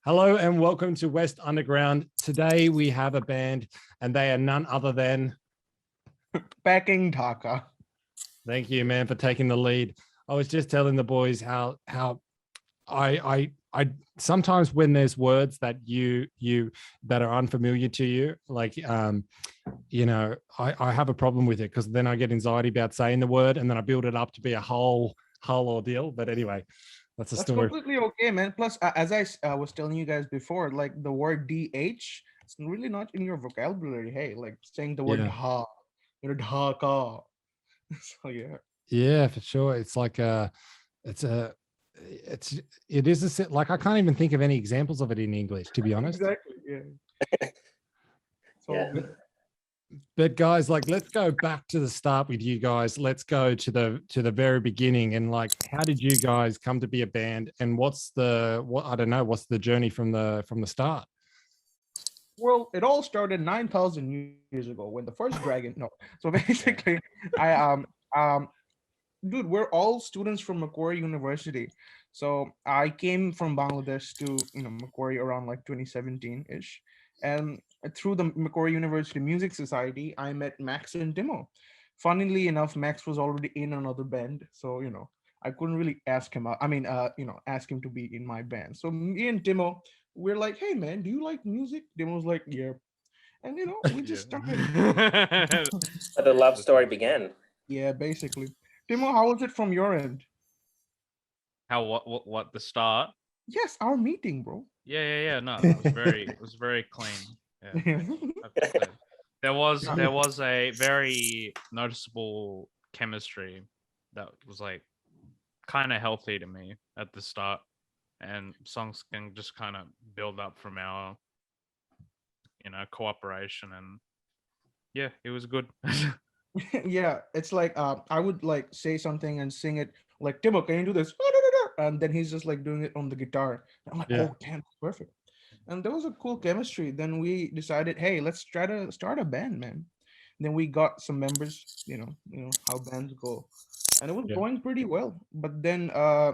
Hello and welcome to West Underground. Today we have a band and they are none other than... Packing Dhaka. Thank you, man, for taking the lead. I was just telling the boys how I sometimes when there's words that you that are unfamiliar to you, like I have a problem with it because then I get anxiety about saying the word and then I build it up to be a whole ordeal. But anyway, that's a story. Completely okay, man. Plus, as I was telling you guys before, like the word DH, it's really not in your vocabulary. Hey, like saying the word Yeah. dha, Dhaka. So yeah. Yeah, for sure. It's like it's a it is a like I can't even think of any examples of it in English, to be honest. Exactly. Yeah. So Yeah. But guys, like, let's go back to the start with you guys. Let's go to the very beginning and like, how did you guys come to be a band? And what's the I don't know, what's the journey from the start? well, it all started 9,000 years ago when the first dragon. No. So basically, I dude, we're all students from Macquarie University. So I came from Bangladesh to Macquarie around like 2017-ish. And through the Macquarie University Music Society, I met Max and Timo. Funnily enough, Max was already in another band. So, I couldn't really ask him out. I mean, ask him to be in my band. So me and Timo, we're like, hey man, do you like music? Timo was like, yeah. And we just started. So the love story began. Yeah, basically. Timo, how was it from your end? How what the start? Yes, our meeting, bro. Yeah. No, it was very clean. Yeah. There was a very noticeable chemistry that was like kind of healthy to me at the start, and songs can just kind of build up from our cooperation, and yeah, it was good. Yeah, it's like I would like say something and sing it like Timo, can you do this? And then he's just like doing it on the guitar. I'm like, Yeah. oh damn, perfect. And there was a cool chemistry. Then we decided, hey, let's try to start a band, man. Then we got some members, how bands go. And it was Yeah. going pretty well. But then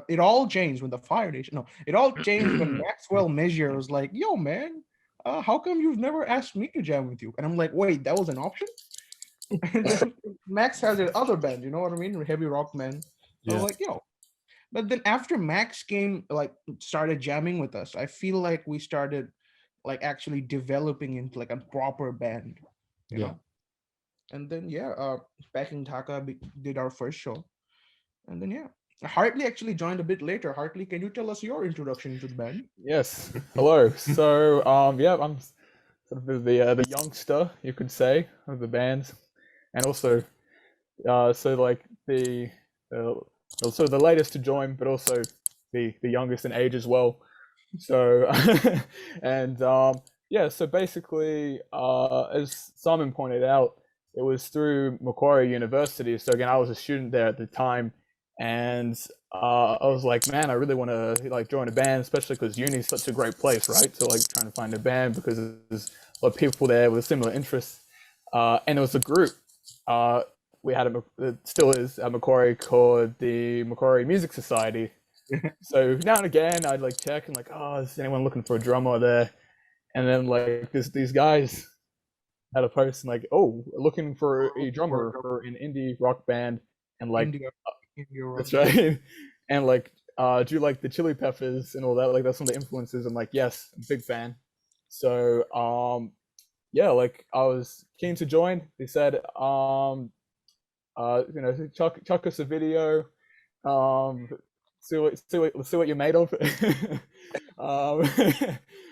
it all changed when the Fire Nation. No, it all changed when Maxwell Measure was like, yo, man, how come you've never asked me to jam with you? And I'm like, wait, that was an option? And then Max has his other band, you know what I mean? Heavy Rock Man. So I was like, yo. But then after Max came, like started jamming with us, I feel like we started like actually developing into like a proper band, you know? And then Packing Dhaka did our first show. And then Hartley actually joined a bit later. Hartley, can you tell us your introduction to the band? Yes. Hello. So I'm sort of the youngster, you could say, of the band, and also so like the also the latest to join, but also the youngest in age as well. So and so basically as Simon pointed out, it was through Macquarie University. So again, I was a student there at the time, and I was like, man, I really want to like join a band, especially because uni is such a great place, right? So like trying to find a band because there's a lot of people there with similar interests, and it was a group. We had it still is at Macquarie called the Macquarie Music Society. So now and again, I'd like check and like, oh, is anyone looking for a drummer there? And then like these guys had a post and like, oh, looking for a drummer for an indie rock band, and like India that's right. And like, do you like the Chili Peppers and all that? Like, that's some of the influences. I'm like, yes, I'm a big fan. So, like I was keen to join. They said, chuck us a video, see what you're made of.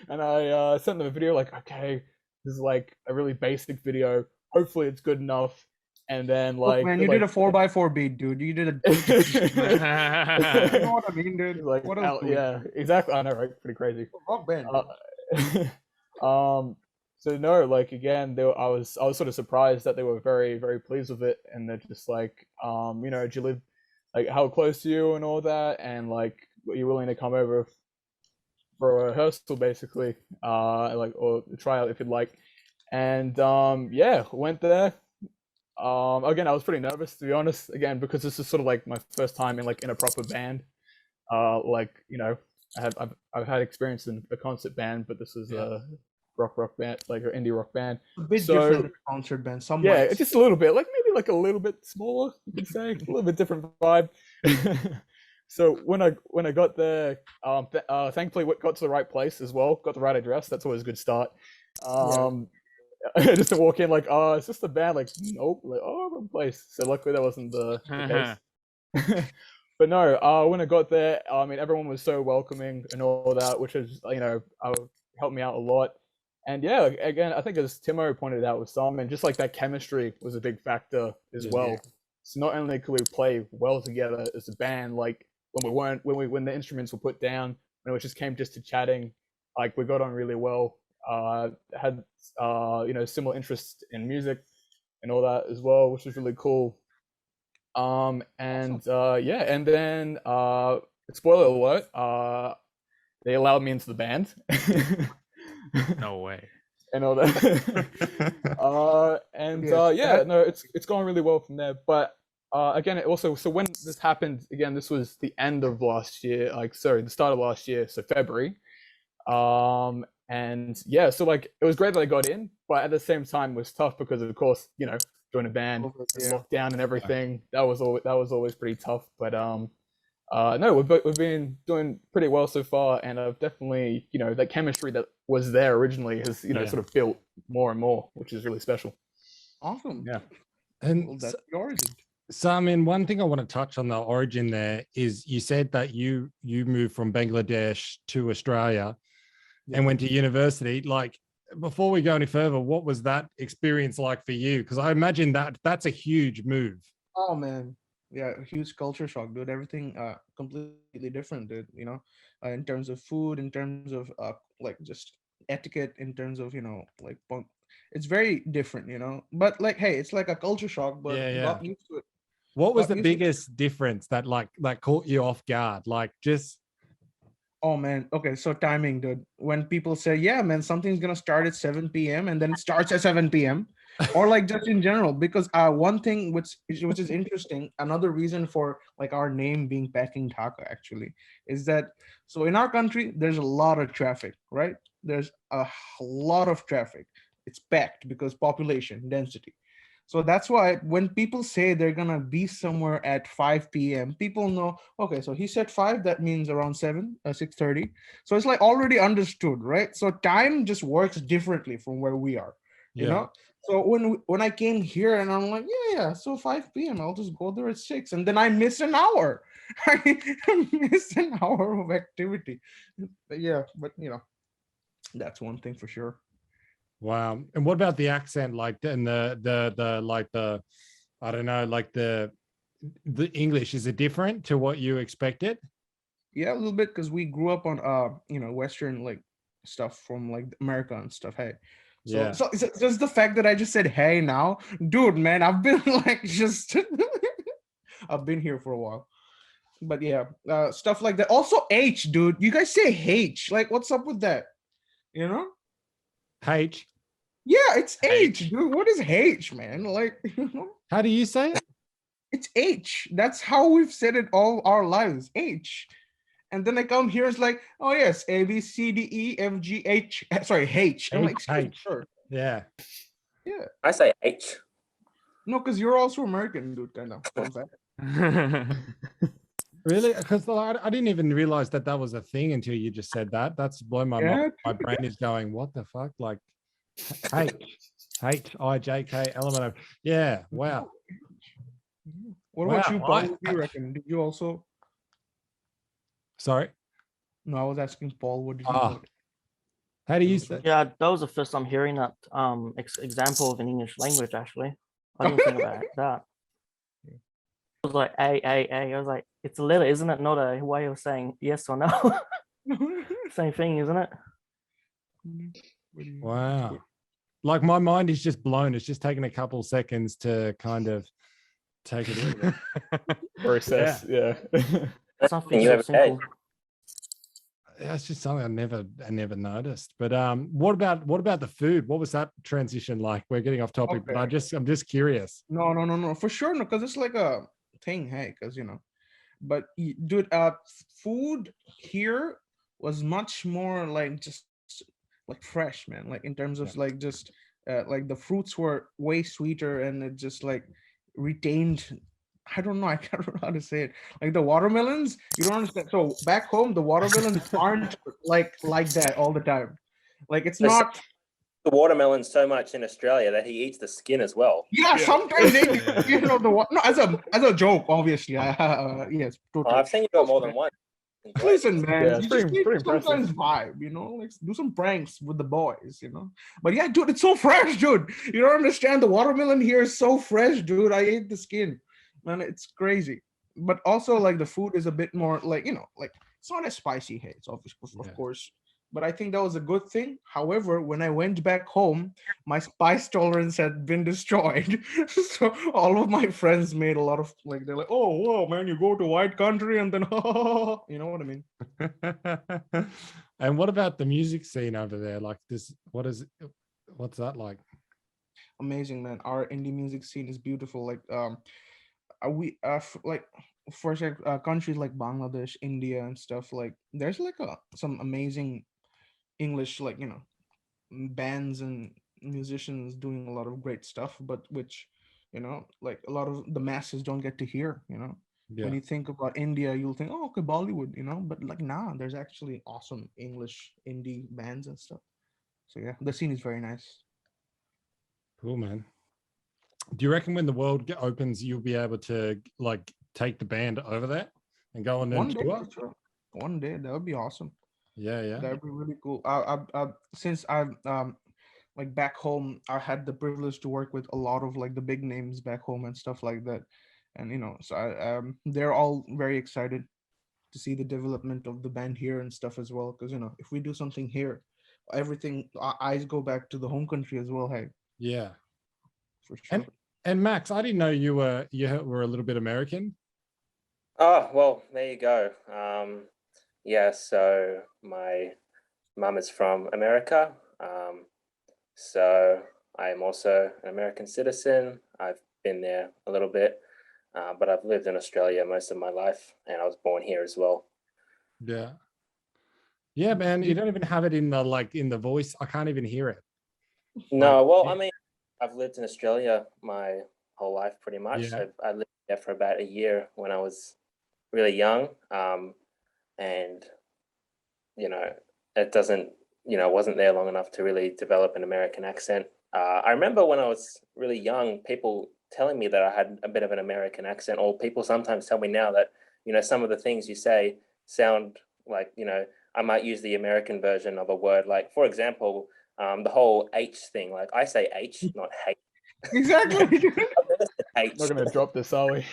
And I sent them a video like, okay, this is like a really basic video. Hopefully, it's good enough. And then like, look, man, you did a 4x4 beat, dude. You did a. You know what I mean, dude? Like, what else? yeah, exactly. I know, right? Pretty crazy. Rock band. So no, like again, I was sort of surprised that they were very, very pleased with it, and they're just like, do you live, like, how close to you and all that, and like, are you willing to come over for a rehearsal, basically, like, or try out if you'd like, and went there. Again, I was pretty nervous, to be honest, again, because this is sort of like my first time in a proper band, I've had experience in a concert band, but this was a rock band, like an indie rock band. A bit So- different than a concert band. Some Yeah, might just a little bit, like maybe like a little bit smaller, you could say, a little bit different vibe. So when I got there, thankfully got to the right place as well, got the right address. That's always a good start. Just to walk in like, oh, it's just the band. Like, nope, like, oh, wrong place. So luckily that wasn't the case. But no, when I got there, I mean, everyone was so welcoming and all that, which is, helped me out a lot. And yeah, again, I think as Timo pointed out with Simon, just like that chemistry was a big factor as well. So not only could we play well together as a band, like when the instruments were put down, when it just came just to chatting, like we got on really well. Had similar interests in music and all that as well, which was really cool. And then spoiler alert, they allowed me into the band. No way. And all that. It's gone really well from there. But again, so when this happened, again, this was the end of last year, the start of last year, so February. And yeah, so like it was great that I got in, but at the same time it was tough because of course, join a band, lockdown and everything. That was always pretty tough. But no, we've been doing pretty well so far, and I've definitely, that chemistry that was there originally has, sort of built more and more, which is really special. Awesome. Yeah. And Well, that's the origin. so, I mean, one thing I want to touch on the origin there is you said that you moved from Bangladesh to Australia and went to university. Like, before we go any further, what was that experience like for you? Because I imagine that's a huge move. Oh man, yeah, huge culture shock, dude. Everything completely different, dude. In terms of food, in terms of like just etiquette, in terms of like it's very different, But like, hey, it's like a culture shock, but got used to it. What was Got the used to it. biggest difference that caught you off guard? Like, just Oh man, okay, so timing, dude. When people say, yeah, man, something's gonna start at 7 p.m. and then it starts at 7 p.m. or like just in general, because one thing which is interesting, another reason for like our name being Packing Dhaka actually is that, so in our country there's a lot of traffic, right? There's a lot of traffic. It's packed because population density. So that's why when people say they're gonna be somewhere at 5 p.m., people know, okay, so he said 5, that means around 6:30. So it's like already understood, right? So time just works differently from where we are, you know? So when I came here and I'm like, yeah, so 5 p.m., I'll just go there at 6. And then I miss an hour. I miss an hour of activity. But that's one thing for sure. wow. And what about the accent? Like, and the I don't know, like the English, is it different to what you expected? Yeah, a little bit, because we grew up on Western like stuff from like America and stuff. Hey, so just the fact that I just said hey now, dude, man, I've been like I've been here for a while. But yeah, stuff like that. Also H, dude. You guys say H. Like, what's up with that? H. Yeah, it's H, H. dude. What is H, man? Like, How do you say it? it's H. That's how we've said it all our lives. H. And then I come here, it's like, oh yes, A, B, C, D, E, F, G, H. Sorry, H. I'm like, excuse me, H. sure. Yeah. Yeah. I say H. No, because you're also American, dude, kind of. Fun fact. Really? Because I didn't even realize that was a thing until you just said that. That's blown my mind. My brain is going, what the fuck? Like, HIJK. Yeah. Wow. What about you, Wow, Paul? What do you reckon? Did you also? Sorry. No, I was asking Paul. What did you? Ah. How do you say? Yeah, that was the first time hearing that example of an English language. Actually, I didn't think about that. It was like A. I was like, it's a letter, isn't it? Not a way of saying yes or no. Same thing, isn't it? Wow. Like, my mind is just blown. It's just taken a couple seconds to kind of take it in. Process, yeah. Something you so ever simple. That's just something I never noticed. But what about the food? What was that transition like? We're getting off topic, but I'm just curious. No, for sure, no, because it's like a thing, hey, because but dude, food here was much more like just like fresh, man. Like in terms of like just like the fruits were way sweeter and it just like retained. I don't know. I can't remember how to say it. Like the watermelons, you don't understand. So back home, the watermelons aren't like that all the time. Like it's There's not. the watermelon so much in Australia that he eats the skin as well. Yeah, sometimes they, Yeah. no, as a joke, obviously. Yes, Oh, totally. I've seen you do it more than once. Enjoy it. Listen, man, Yeah, it's you just pretty need to impressive. sometimes vibe, like do some pranks with the boys, But yeah, dude, it's so fresh, dude. You don't understand. The watermelon here is so fresh, dude. I ate the skin, man. It's crazy. But also, like the food is a bit more like like it's not as spicy. Hey, it's obvious, of Yeah. course. But I think that was a good thing. However, when I went back home, my spice tolerance had been destroyed. So all of my friends made a lot of like they're like, "Oh, whoa, man, you go to white country and then you know what I mean?" And what about the music scene over there? Like this, what's that like? Amazing, man. Our indie music scene is beautiful. Like like for countries like Bangladesh, India, and stuff. Like there's like some amazing English like bands and musicians doing a lot of great stuff, but which like a lot of the masses don't get to hear. When Yeah. you think about India, you'll think, oh, okay, Bollywood, but like nah, there's actually awesome English indie bands and stuff. So yeah, the scene is very nice. Cool, man. Do you reckon when the world opens, you'll be able to like take the band over there and go on One and day, tour? for sure. One day, that would be awesome. Yeah, yeah. That'd be really cool. Since I've like back home, I had the privilege to work with a lot of like the big names back home and stuff like that, and so they're all very excited to see the development of the band here and stuff as well. Because if we do something here, everything our eyes go back to the home country as well. Hey, Yeah. for sure. And Max, I didn't know you were a little bit American. Oh, well, there you go. Yeah, so my mum is from America. So I am also an American citizen. I've been there a little bit, but I've lived in Australia most of my life, and I was born here as well. Yeah. Yeah, man. You don't even have it in the voice. I can't even hear it. No, well, yeah. I mean, I've lived in Australia my whole life pretty much. Yeah. I lived there for about a year when I was really young, and it doesn't, wasn't there long enough to really develop an American accent. I remember when I was really young, people telling me that I had a bit of an American accent, or people sometimes tell me now that, some of the things you say sound like, I might use the American version of a word. Like, for example, the whole H thing, like I say H, not hate. Exactly. I've never said H. Not gonna drop this, are we?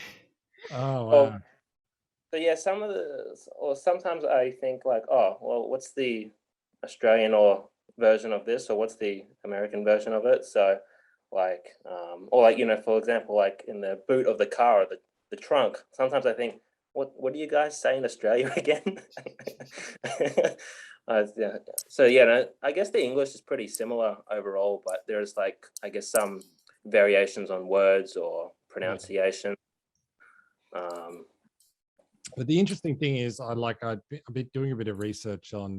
Oh, wow. Well, so yeah, or sometimes I think like, oh, well, what's the Australian or version of this, or what's the American version of it? So, like, or like for example, like in the boot of the car or the trunk. Sometimes I think, what do you guys say in Australia again? Yeah. So yeah, no, I guess the English is pretty similar overall, but there's like I guess some variations on words or pronunciation. But the interesting thing is, I've been doing a bit of research on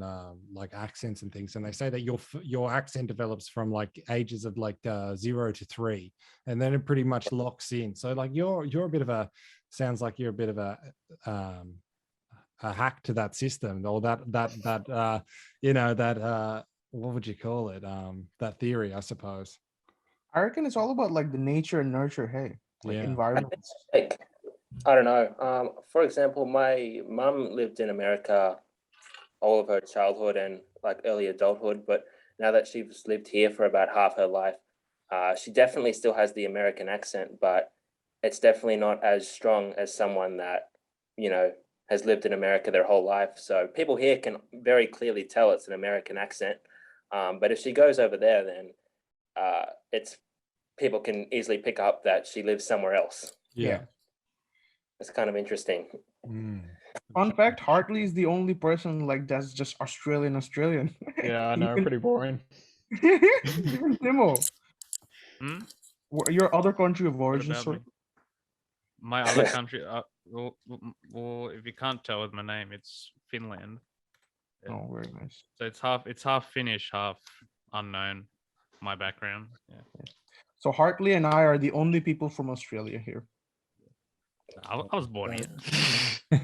like accents and things, and they say that your accent develops from like ages of like 0 to 3, and then it pretty much locks in. So like you're a bit of a sounds like you're a bit of a hack to that system, or that what would you call it? That theory, I suppose. I reckon it's all about like the nature and nurture. Hey, like Yeah. environments. Like, I don't know. For example, my mum lived in America all of her childhood and like early adulthood, but now that she's lived here for about half her life, she definitely still has the American accent, but it's definitely not as strong as someone that, has lived in America their whole life. So people here can very clearly tell it's an American accent. But if she goes over there, then it's people can easily pick up that she lives somewhere else. Yeah. It's kind of interesting. Mm. Fun fact: Hartley is the only person like that's just Australian. Yeah, I know, Even- pretty boring. Even Timo, Hmm? your other country of What origin, about sort me? My other country, well, if you can't tell with my name, it's Finland. Yeah. Oh, very nice. So it's half Finnish, half unknown. My background. Yeah. So Hartley and I are the only people from Australia here. I was born here.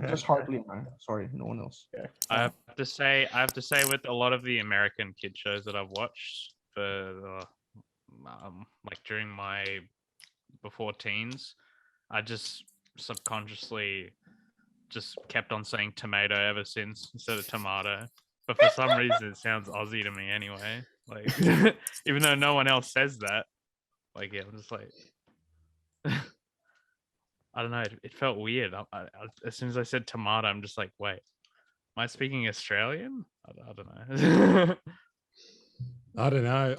Just Hartley and I. Sorry, no one else. Yeah. I have to say, with a lot of the American kid shows that I've watched for like during my before teens, I just subconsciously just kept on saying tomato ever since instead of tomato. But for some reason, it sounds Aussie to me anyway. Like, even though no one else says that, like, yeah, I'm just like, I don't know. It felt weird. As soon as I said tomato, I'm just like, wait, am I speaking Australian? I don't know. I don't know.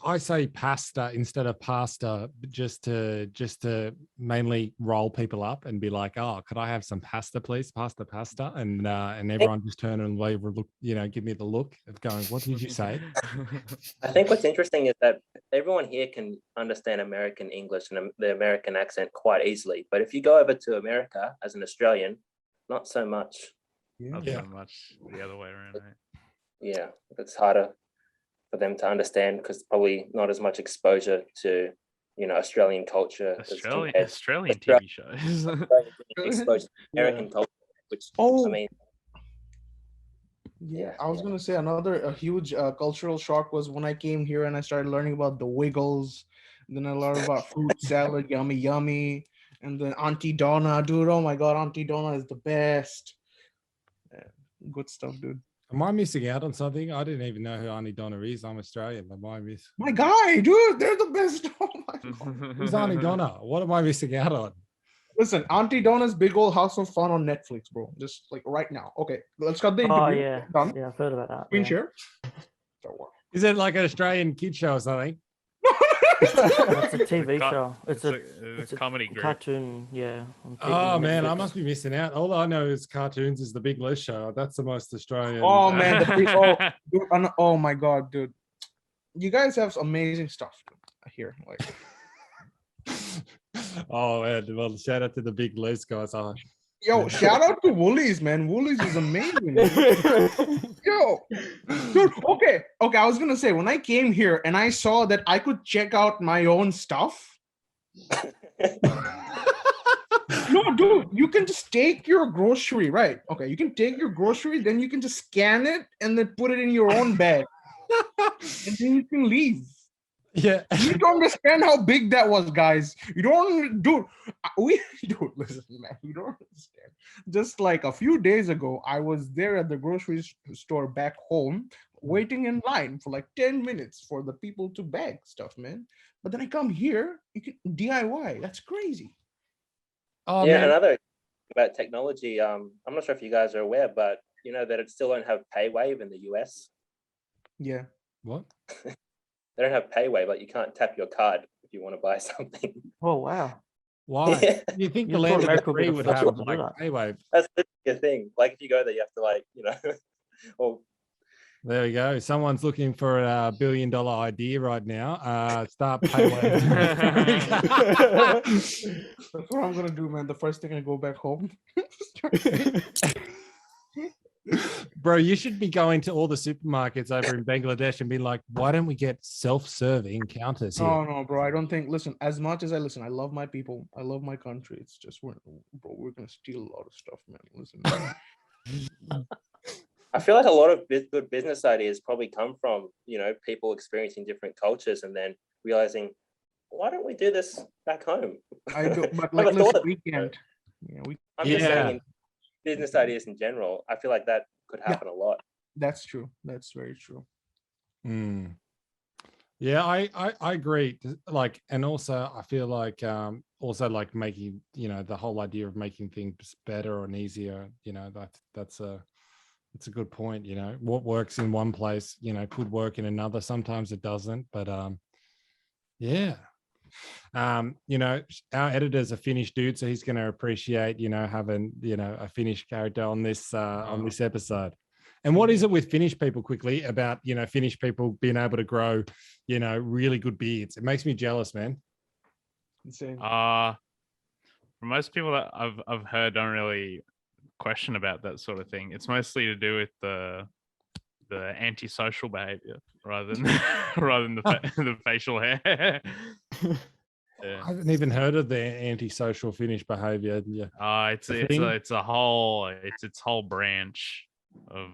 I say pasta instead of pasta just to mainly roll people up and be like, oh, could I have some pasta, please? Pasta, and everyone just turn and leave, look, give me the look of going, what did you say? I think what's interesting is that everyone here can understand American English and the American accent quite easily. But if you go over to America as an Australian, not so much. Not Yeah. so much the other way around. Right? Yeah, it's harder for them to understand because probably not as much exposure to Australian culture. Australian TV shows. Exposure to American culture, which Oh. I mean, Yeah, I was gonna say a huge cultural shock was when I came here and I started learning about the Wiggles, and then I learned about fruit salad, yummy, and then Auntie Donna, dude. Oh my God, Auntie Donna is the best. Yeah, good stuff, dude. Am I missing out on something? I didn't even know who Auntie Donna is. I'm Australian. Am I My guy, dude, they're the best. Oh my God. Who's Auntie Donna? What am I missing out on? Listen, Auntie Donna's Big Old House of Fun on Netflix, bro. Just like right now. Okay, let's cut the interview. Oh yeah, Done. yeah, I've heard about that. Screen Yeah. share. Is it like an Australian kid show or something? It's a TV co- show. It's a comedy group. cartoon. Yeah. on Oh man, I Netflix. must be missing out. All I know is cartoons is the Big List show. That's the most Australian. Oh man, dude, oh my God, dude. You guys have amazing stuff here. Like, Oh man, well, shout out to the Big List guys. Oh, yo, shout out to Woolies, man. Woolies is amazing. Yo, dude. Okay. I was gonna say when I came here and I saw that I could check out my own stuff. No, dude, you can just take your grocery, right? Okay, you can take your grocery, then you can just scan it and then put it in your own bag, and then you can leave. yeah. You don't understand how big that was, guys. You don't, dude. Dude, listen, man. You don't understand. Just like a few days ago, I was there at the grocery store back home, waiting in line for like 10 minutes for the people to bag stuff, man. But then I come here, you can DIY. That's crazy. Oh yeah, man. another about technology. I'm not sure if you guys are aware, but you know that it still don't have PayWave in the US. Yeah. What? They don't have PayWave, like you can't tap your card if you want to buy something. Oh wow. Why? Yeah. You think You the thought land of America the would be free the would first have one to do like that. Paywave? That's literally a thing. Like if you go there, you have to like, or There we go. Someone's looking for a $1 billion idea right now. Start Paywave. That's what I'm gonna do, man. The first thing I go back home. Bro, you should be going to all the supermarkets over in Bangladesh and be like, why don't we get self-serving counters here? No, bro. I don't think. Listen, as much as I listen, I love my people. I love my country. It's just we're gonna steal a lot of stuff, man. Listen. I feel like a lot of good business ideas probably come from, people experiencing different cultures and then realizing, why don't we do this back home? I do, but Never like, thought listen, of we it. can't. Yeah, I'm just saying, Yeah. in business ideas in general, I feel like that could happen a lot. that's true. That's very true. Mm. Yeah, I agree. Like, and also I feel like also like making, the whole idea of making things better and easier, that's a good point. What works in one place, could work in another. Sometimes it doesn't, but yeah. Our editor's a Finnish dude, so he's going to appreciate, having, a Finnish character on this episode. And what is it with Finnish people quickly about, Finnish people being able to grow, really good beards? It makes me jealous, man. Insane. For most people that I've heard don't really question about that sort of thing. It's mostly to do with the antisocial behavior rather than rather than the facial hair. I haven't even heard of the antisocial Finnish behavior. Yeah. It's a whole branch of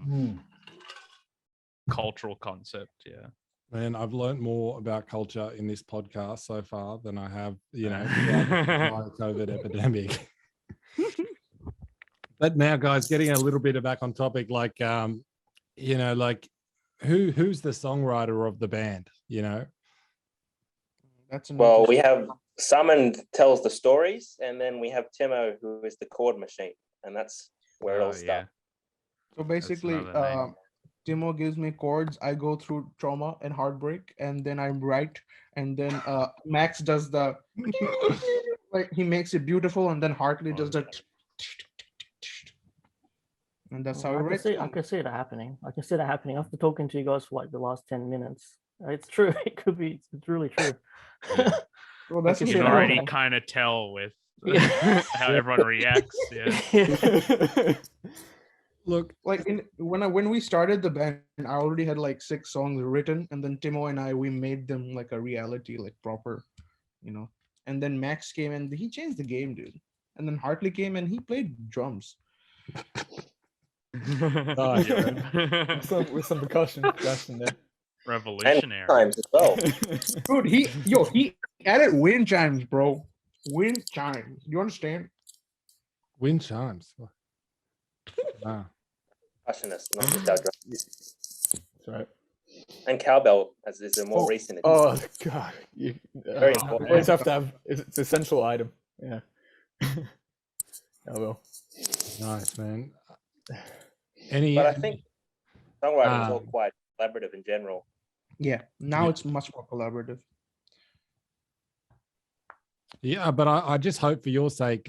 cultural concept. Yeah. Man, I've learned more about culture in this podcast so far than I have, the COVID epidemic. But now, guys, getting a little bit back on topic, like, like who's the songwriter of the band? That's Well, we have Simon tells the stories, and then we have Timo, who is the chord machine, and that's where it all starts. So basically, another name. Timo gives me chords. I go through trauma and heartbreak, and then I write. And then Max does the like he makes it beautiful, and then Hartley does the. And that's how I we can write. see. I can see it happening. I can see that happening after talking to you guys for like the last 10 minutes. It's true. It could be. It's really true. Well, that's can You see can that already happening. kind of tell with Yeah. how everyone reacts. Yeah. Like when we started the band, I already had like 6 songs written, and then Timo and I we made them like a reality, like proper, And then Max came and he changed the game, dude. And then Hartley came and he played drums. With some percussion there. Revolutionary. Times as well. Dude, he added wind chimes, bro. Wind chimes. You understand? Wind chimes. Wow. Percussionist, not just our drum. That's right. And cowbell, as is a more recent. Oh God! Very important. You always have to have. It's an essential item. Yeah. Cowbell. Nice, man. But I think songwriting is all quite collaborative in general. Yeah. Now it's much more collaborative. Yeah, but I just hope for your sake,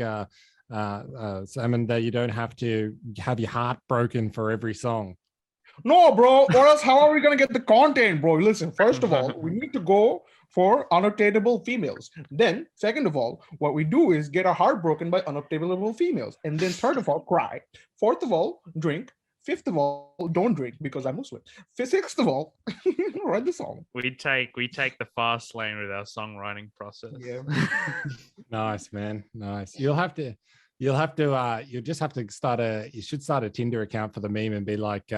Simon, that you don't have to have your heart broken for every song. No, bro. Or else, how are we gonna get the content, bro? Listen. First of all, we need to go for unobtainable females. Then, second of all, what we do is get our heart broken by unobtainable females. And then, third of all, cry. Fourth of all, drink. Fifth of all, don't drink because I'm Muslim. Sixth of all, write the song. We take the fast lane with our songwriting process. Yeah. Nice, man. Nice. You'll just have to you should start a Tinder account for the meme and be like,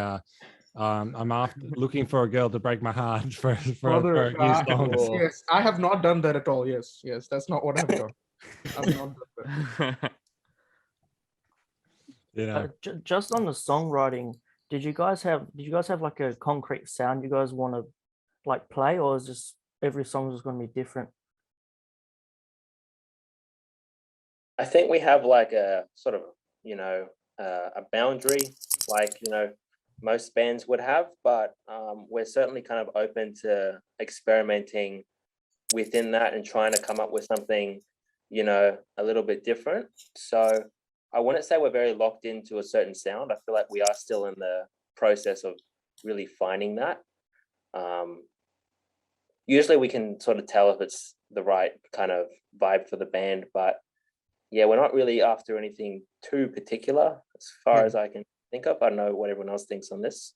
I'm after looking for a girl to break my heart for Brother, new songs. yes, I have not done that at all. Yes, that's not what I've done. I've not done that. Just on the songwriting, did you guys have like a concrete sound you guys want to like play, or is just every song is going to be different? I think we have like a sort of, a boundary, like, most bands would have, but we're certainly kind of open to experimenting within that and trying to come up with something, a little bit different. So I wouldn't say we're very locked into a certain sound. I feel like we are still in the process of really finding that. Usually we can sort of tell if it's the right kind of vibe for the band, but yeah, we're not really after anything too particular as far as I can think of. I don't know what everyone else thinks on this.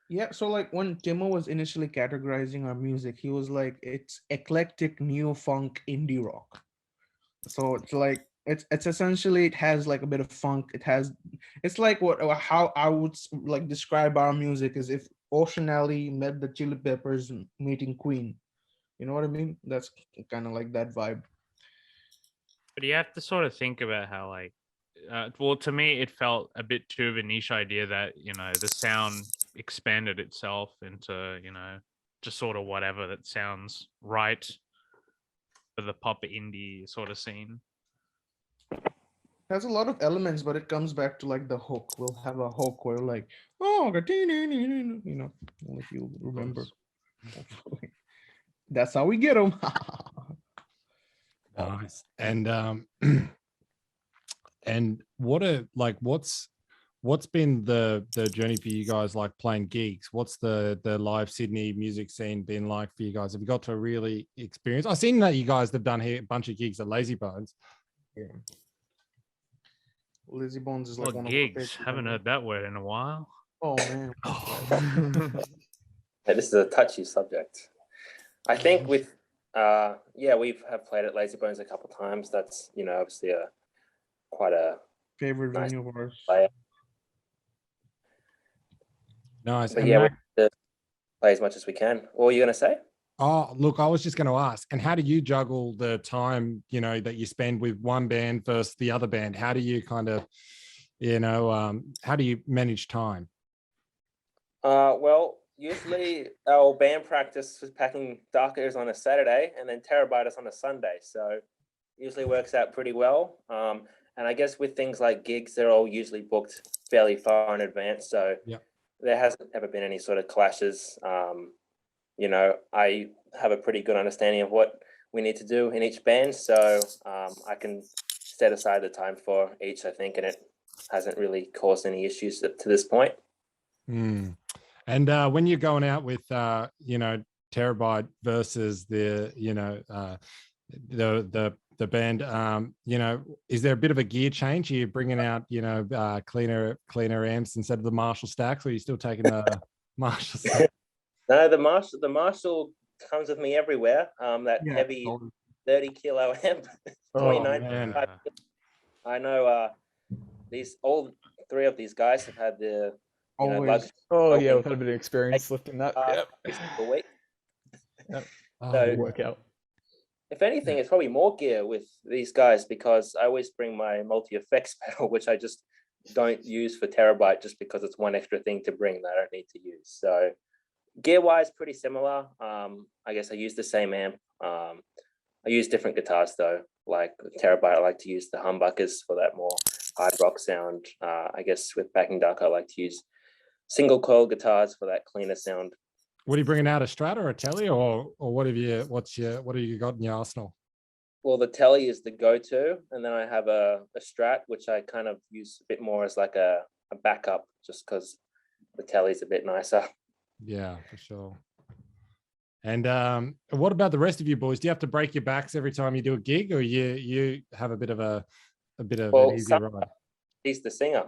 Yeah, so like when Timo was initially categorizing our music, he was like, it's eclectic neo-funk indie rock. So it's like it's essentially, it has like a bit of funk. It's like how I would like describe our music is if Ocean Alley met the Chili Peppers meeting Queen. You know what I mean? That's kind of like that vibe. But you have to sort of think about how, like, well, to me, it felt a bit too of a niche idea that, the sound expanded itself into, just sort of whatever that sounds right for the pop indie sort of scene. It has a lot of elements, but it comes back to like the hook. We'll have a hook where like, oh, if you remember. That's how we get them. Nice. And and what's been the journey for you guys, like playing gigs? What's the live Sydney music scene been like for you guys? Have you got to really experience? I've seen that you guys have done here a bunch of gigs at Lazy Bones. Yeah. Lazy Bones is like What one gigs? of my Haven't heard that word in a while. Oh man. Yeah, this is a touchy subject. I think with yeah, we've have played at Lazy Bones a couple times. That's obviously quite a Favorite nice venue of ours. player. Nice. But And yeah, we Mac, have to play as much as we can. What were you gonna say? oh, look, I was just going to ask, and how do you juggle the time, that you spend with one band versus the other band? How do you kind of, how do you manage time? Well, usually our band practice with Packing Dhaka is on a Saturday, and then Terabyte is on a Sunday. So usually works out pretty well. And I guess with things like gigs, they're all usually booked fairly far in advance. So Yeah. there hasn't ever been any sort of clashes. I have a pretty good understanding of what we need to do in each band, so I can set aside the time for each, I think, and it hasn't really caused any issues to this point. Mm. And when you're going out with, Terabyte versus the band, is there a bit of a gear change? Are you bringing out, cleaner amps instead of the Marshall stacks, or are you still taking the Marshall stacks? No, the Marshall comes with me everywhere. That Yeah, heavy totally. 30 kilo amp, Oh, 29. man. I know all three of these guys have had the Always. luxury Oh yeah, helping we've had a bit of experience lifting that. Yep. every single week. Oh, So- Good workout. If anything, it's probably more gear with these guys because I always bring my multi-effects pedal, which I just don't use for Terabyte just because it's one extra thing to bring that I don't need to use. So gear-wise, pretty similar. I guess I use the same amp. I use different guitars though. Like with Terabyte, I like to use the humbuckers for that more hard rock sound. I guess with Packing Dhaka, I like to use single coil guitars for that cleaner sound. what are you bringing out, a Strat or a Telly, or what have you? What have you got in your arsenal? Well, the Telly is the go-to, and then I have a Strat, which I kind of use a bit more as like a backup, just because the Telly's a bit nicer. Yeah, for sure. And what about the rest of you boys? Do you have to break your backs every time you do a gig, or you have a bit of Well, an easier ride? He's the singer.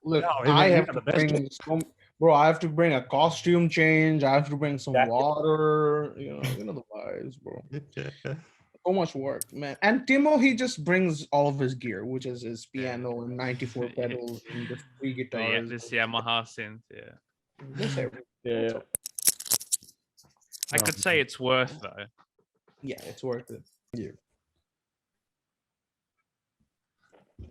Look, No, I you have got to the best. bring bro. I have to bring a costume change. I have to bring some Jacket. water. You know the vibes, bro. So much work, man. And Timo, he just brings all of his gear, which is his piano and 94 Yeah. pedals and the 3 Yeah, guitars. this Yamaha synth. Yeah, Just everything. Yeah. I could say it's worth though. Yeah, it's worth it.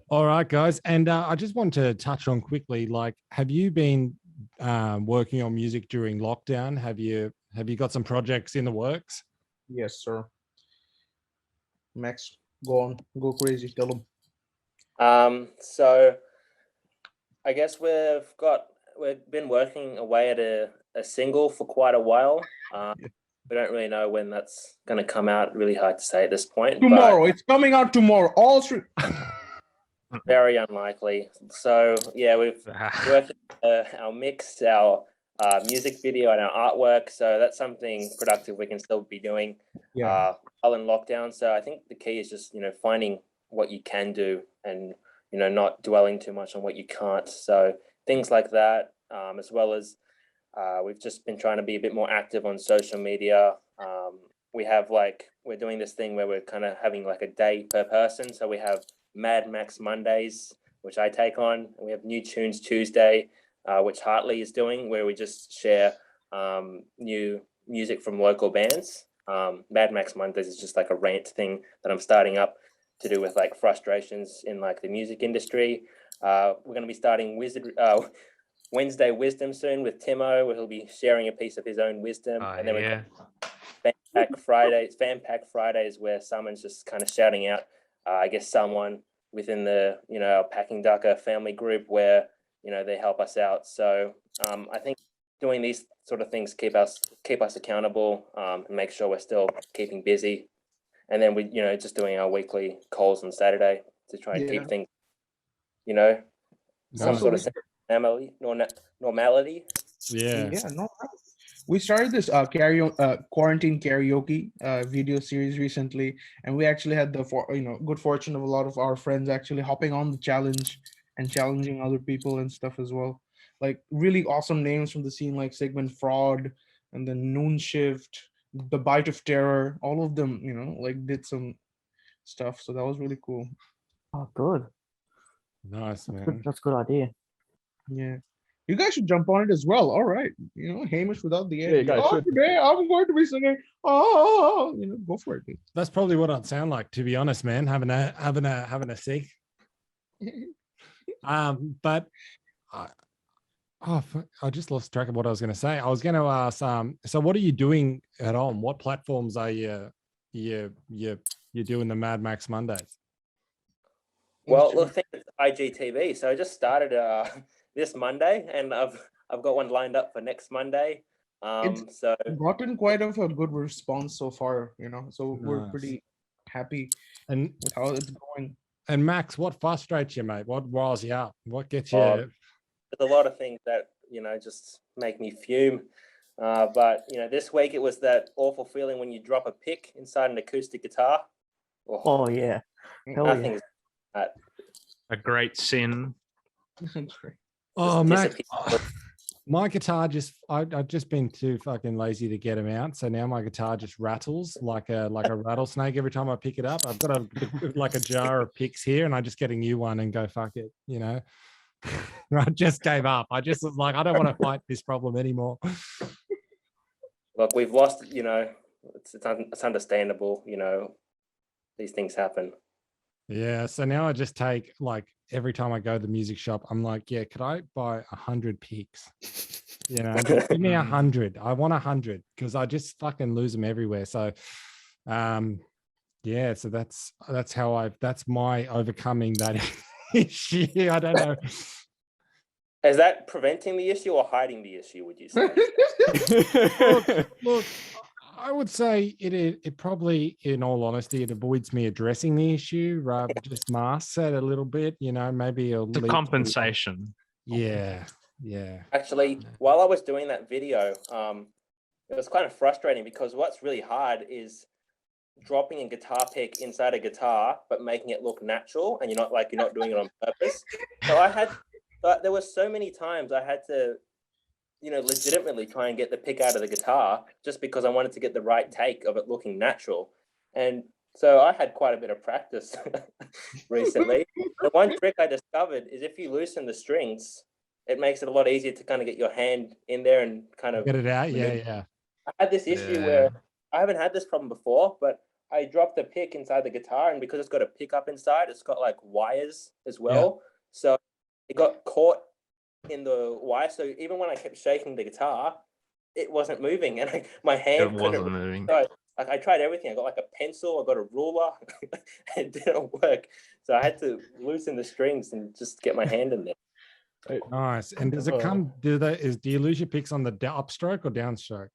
All right, guys. And I just want to touch on quickly, like, have you been working on music during lockdown? Have you got some projects in the works? Yes, sir. Max, go on, go crazy. Tell him. So I guess we've been working away at a single for quite a while. We don't really know when that's going to come out. Really hard to say at this point. Tomorrow, it's coming out tomorrow. All three. But very unlikely. So yeah, we've worked our mix, our music video, and our artwork. So that's something productive we can still be doing Yeah. while in lockdown. So I think the key is just finding what you can do and not dwelling too much on what you can't. So things like that, as well as we've just been trying to be a bit more active on social media. We're doing this thing where we're kind of having like a day per person. So we have Mad Max Mondays, which I take on. And we have New Tunes Tuesday, which Hartley is doing, where we just share new music from local bands. Mad Max Mondays is just like a rant thing that I'm starting up to do with like frustrations in like the music industry. We're going to be starting Wednesday Wisdom soon with Timo, where he'll be sharing a piece of his own wisdom. And then yeah. Fan Pack Fridays, where someone's just kind of shouting out, I guess, someone within the our Packing Dhaka family group where they help us out. So I think doing these sort of things keep us accountable and make sure we're still keeping busy. And then we just doing our weekly calls on Saturday to try and keep things some Also, sort of normality. Yeah. Yeah, no. We started this quarantine karaoke video series recently, and we actually had the good fortune of a lot of our friends actually hopping on the challenge and challenging other people and stuff as well. Like really awesome names from the scene, like Sigmund Fraud and then Noon Shift, The Bite of Terror. All of them, like did some stuff. So that was really cool. Oh, good. Nice, That's man. good. That's a good idea. Yeah. You guys should jump on it as well. All right. Hamish without the Yeah, end. you guys should. Today I'm going to be singing. Oh, go for it, dude. That's probably what I'd sound like, to be honest, man. Having a cig. But I just lost track of what I was going to say. I was going to ask. So what are you doing at home? What platforms are you doing the Mad Max Mondays? Well, look, I think it's IGTV. So I just started this Monday, and I've got one lined up for next Monday. So gotten quite a good response so far, so we're Nice. pretty happy And with how it's going. And Max, what frustrates you, mate? What riles you up? What gets you? there's a lot of things that just make me fume. But this week it was that awful feeling when you drop a pick inside an acoustic guitar. Oh yeah. Hell Nothing yeah. is that. A great sin. Oh, Just Max, disappear. my guitar I've just been too fucking lazy to get them out. So now my guitar just rattles like a rattlesnake every time I pick it up. I've got a jar of picks here, and I just get a new one and go, fuck it, I just gave up. I just was like, I don't want to fight this problem anymore. Look, we've lost. It's understandable. These things happen. Yeah. So now I just take, like, every time I go to the music shop, I'm like, yeah, could I buy 100 picks? Just give me 100. I want 100 because I just fucking lose them everywhere. So, yeah. So that's my overcoming that issue. I don't know. Is that preventing the issue or hiding the issue, would you say? Look, I would say it probably, in all honesty, it avoids me addressing the issue, rather just masks it a little bit, maybe The compensation. Yeah. Actually, while I was doing that video, it was kind of frustrating because what's really hard is dropping a guitar pick inside a guitar, but making it look natural, and you're not doing it on purpose. So there were so many times I had to, legitimately try and get the pick out of the guitar just because I wanted to get the right take of it looking natural. And so I had quite a bit of practice recently. The one trick I discovered is if you loosen the strings, it makes it a lot easier to kind of get your hand in there and kind of Get it out. Yeah. I had this issue where I haven't had this problem before, but I dropped the pick inside the guitar, and because it's got a pickup inside, it's got like wires as well. So it got caught in the wire. So even when I kept shaking the guitar, it wasn't moving, and my hand wasn't moving. So I tried everything. I got like a pencil, I got a ruler, it didn't work. So I had to loosen the strings and just get my hand in there. Nice. And does it come? Do you lose your picks on the upstroke or downstroke?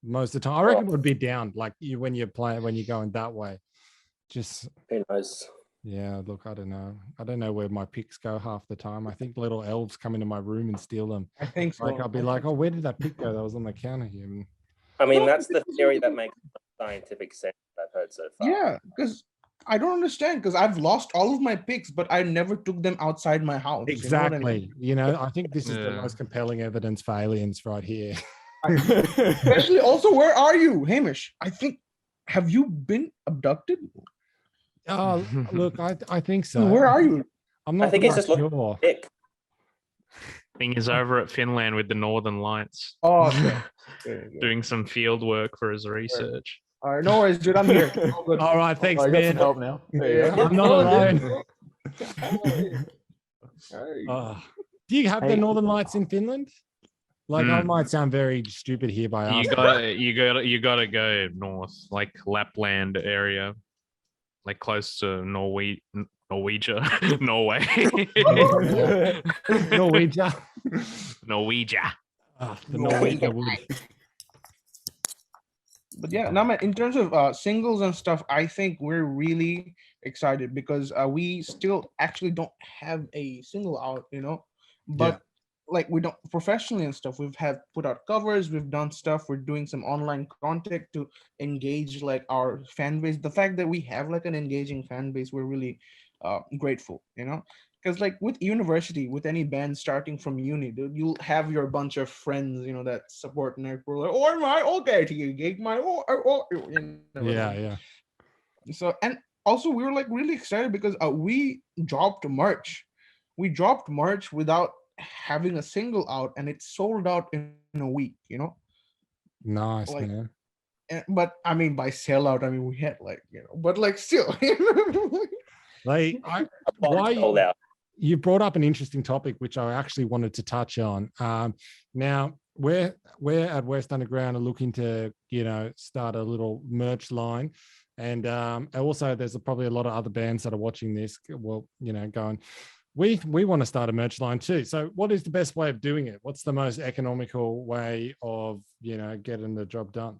Most of the time, I reckon it would be down, like when you're going that way. Just who knows? Yeah, look, I don't know. I don't know where my picks go half the time. I think little elves come into my room and steal them. I think so. Like I'll be like, oh, where did that pick go? That was on the counter here. I mean, that's the theory that makes scientific sense that I've heard so far. Yeah, because I don't understand, because I've lost all of my picks, but I never took them outside my house. Exactly. I think this is the most compelling evidence for aliens right here. Especially also, where are you, Hamish? Have you been abducted? Oh, look, I think so. Where are you? I'm not. I think it's just sure. Thing is over at Finland with the Northern Lights. Oh, okay. Doing some field work for his research. All right, no worries, dude. I'm here. All right, thanks, I got man. some help now. I'm not alone. Do you have the Northern Lights in Finland? Like, I might sound very stupid here by asking. You gotta go north, like Lapland area, like close to Norway. Norwegia. The Norwegian wood. But yeah, now in terms of singles and stuff, I think we're really excited because we still actually don't have a single out, but like we don't professionally and stuff. We've had put out covers, we've done stuff, we're doing some online content to engage like our fan base. The fact that we have like an engaging fan base, we're really grateful, you know. Because like with university, with any band starting from uni, dude, you'll have your bunch of friends, you know, that support and we're like, oh my, okay, to you gig my you know, Yeah, like, yeah. so, and also we were like really excited because we dropped merch. We dropped merch without having a single out, and it sold out in a week. You know, Nice, like, man. but I mean by sellout, I mean we had like, you know, but like still. Like, why Sold out. you brought up an interesting topic, which I actually wanted to touch on. Now, we're at West Underground are looking to, you know, start a little merch line. And also there's probably a lot of other bands that are watching this, well, you know, going, we want to start a merch line too. So what is the best way of doing it? What's the most economical way of, you know, getting the job done?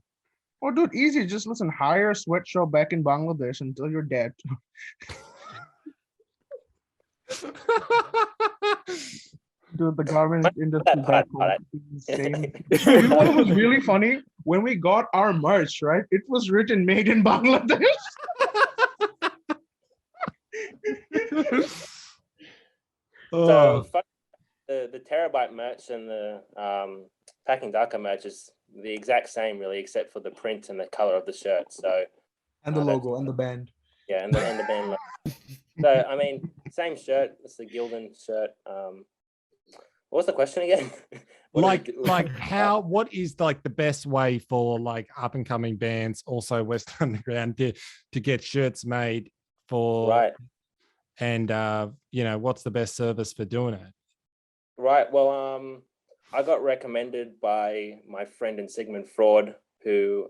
Oh, dude, easy. Just listen, hire a sweatshop back in Bangladesh until you're dead. Dude, the garment industry back home is insane. You know what was really funny? When we got our merch, right? It was written "Made in Bangladesh." Oh, So the terabyte merch and the Packing Dhaka merch is the exact same, really, except for the print and the color of the shirt. So And the logo and the band. yeah, and the band. So I mean, same shirt. It's the Gildan shirt. What was the question again? like what is like the best way for like up and coming bands, also West Underground, to get shirts made for, right. And you know, what's the best service for doing it? Right. Well, I got recommended by my friend in Sigmund Fraud, who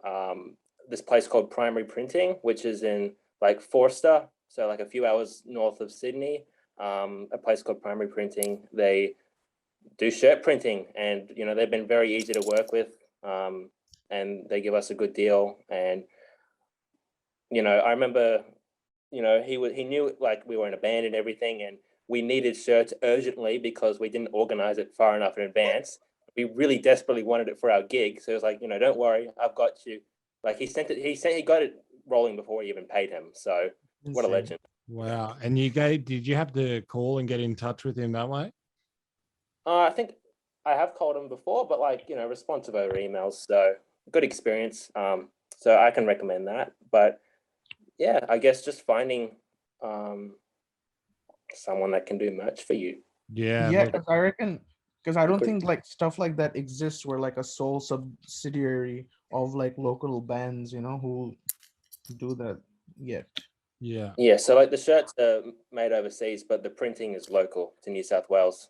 this place called Primary Printing, which is in like Forster, so like a few hours north of Sydney. A place called Primary Printing. They do shirt printing, and you know they've been very easy to work with, and they give us a good deal. And you know, I remember, you know, he knew like we were in a band and everything, and we needed shirts urgently because we didn't organize it far enough in advance. We really desperately wanted it for our gig, so it was like, you know, don't worry, I've got you. Like he got it rolling before we even paid him. So what a Insane. legend. Wow. And did you have to call and get in touch with him that way? I think I have called him before, but like, you know, responsive over emails. So good experience. So I can recommend that. But yeah, I guess just finding someone that can do merch for you. Yeah. Yeah, look, because I reckon, because I don't Good. think like stuff like that exists where like a sole subsidiary of like local bands, you know, who do that yet. yeah. Yeah, so like the shirts are made overseas, but the printing is local to New South Wales.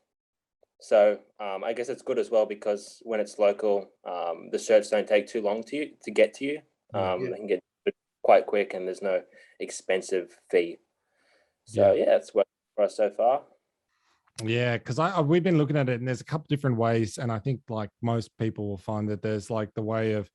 So I guess it's good as well because when it's local, the shirts don't take too long to get to you. Yeah. Yeah. They can get quite quick, and there's no expensive fee. So yeah, it's worked for us so far. Yeah, because we've been looking at it, and there's a couple different ways, and I think like most people will find that there's like the way of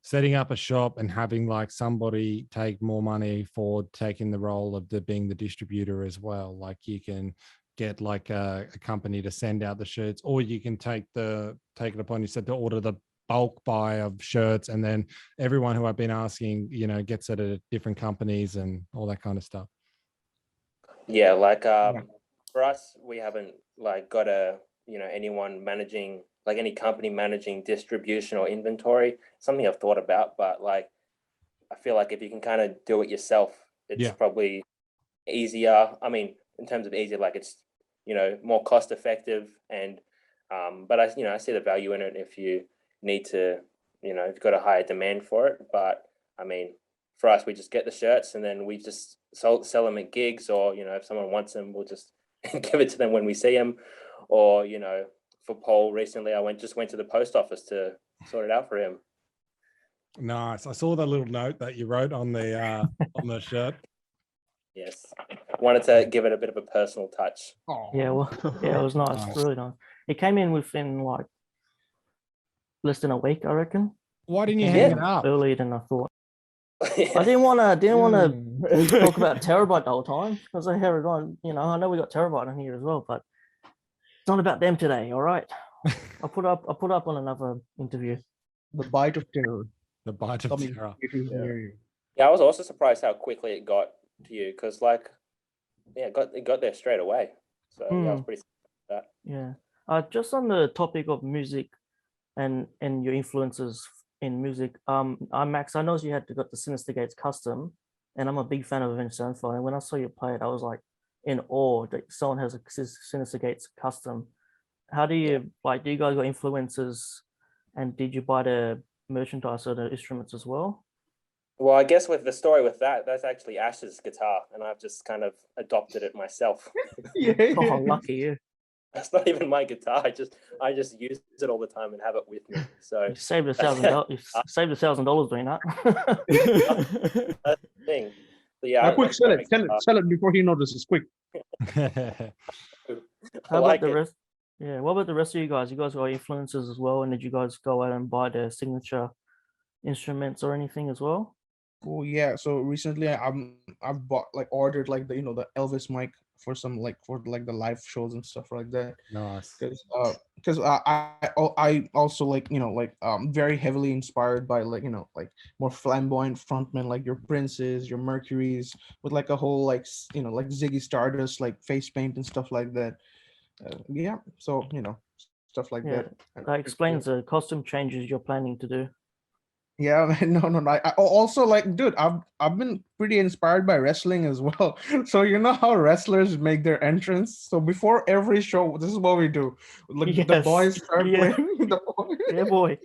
setting up a shop and having like somebody take more money for taking the role of being the distributor as well. Like you can get like a company to send out the shirts, or you can take it upon yourself to order the bulk buy of shirts, and then everyone who I've been asking, you know, gets it at different companies and all that kind of stuff. Yeah, like for us, we haven't like got anyone managing, like any company managing distribution or inventory. Something I've thought about, but like I feel like if you can kind of do it yourself, it's probably easier. I mean, in terms of easier, like it's, you know, more cost effective, and but I see the value in it if you need to, you know, you've got a higher demand for it. But I mean, for us, we just get the shirts and then we just sell them at gigs, or you know, if someone wants them, we'll just give it to them when we see them. Or you know, for Paul recently, I just went to the post office to sort it out for him. Nice. I saw that little note that you wrote on the shirt. Yes, wanted to give it a bit of a personal touch. Yeah, well, yeah, it was nice, Nice. really nice. It came in within like less than a week, I reckon. Why didn't you Came hang in it up? earlier than I thought. I didn't want to talk about terabyte the whole time because I heard on, you know, I know we got terabyte in here as well, but It's not about them today. All right. I'll put up on another interview. The bite of terror. The bite of Coming terror. near you. Yeah, I was also surprised how quickly it got to you because, like, yeah, it got there straight away. So yeah, I was pretty surprised with that. Yeah. Just on the topic of music and your influences in music. Max, I know you had got the Sinister Gates custom, and I'm a big fan of Avenged Sevenfold. And when I saw you play it, I was like in awe that someone has a Sinister Gates custom. How do you like? Do you guys got influences, and did you buy the merchandise or the instruments as well? Well, I guess with the story with that's actually Ash's guitar, and I've just kind of adopted it myself. Yeah. Oh, lucky you! That's not even my guitar. I just use it all the time and have it with me. So You saved $1,000. You saved $1,000 doing that. that's the thing. So, yeah, Now, quick, sell it before he notices. Quick. How about the rest? Yeah, what about the rest of you guys? You guys got influences as well, and did you guys go out and buy their signature instruments or anything as well? Oh yeah. So recently, I've bought ordered the the Elvis mic for some for the live shows and stuff like that. Nice. Because I also very heavily inspired by more flamboyant frontmen like your Princes, your Mercuries, with a whole Ziggy Stardust face paint and stuff like that. Yeah, so stuff like Yeah, that explains the costume changes you're planning to do. Yeah, man, no. I also dude, I've been pretty inspired by wrestling as well. So you know how wrestlers make their entrance. So before every show, this is what we do. The boys start playing. Yeah, boy.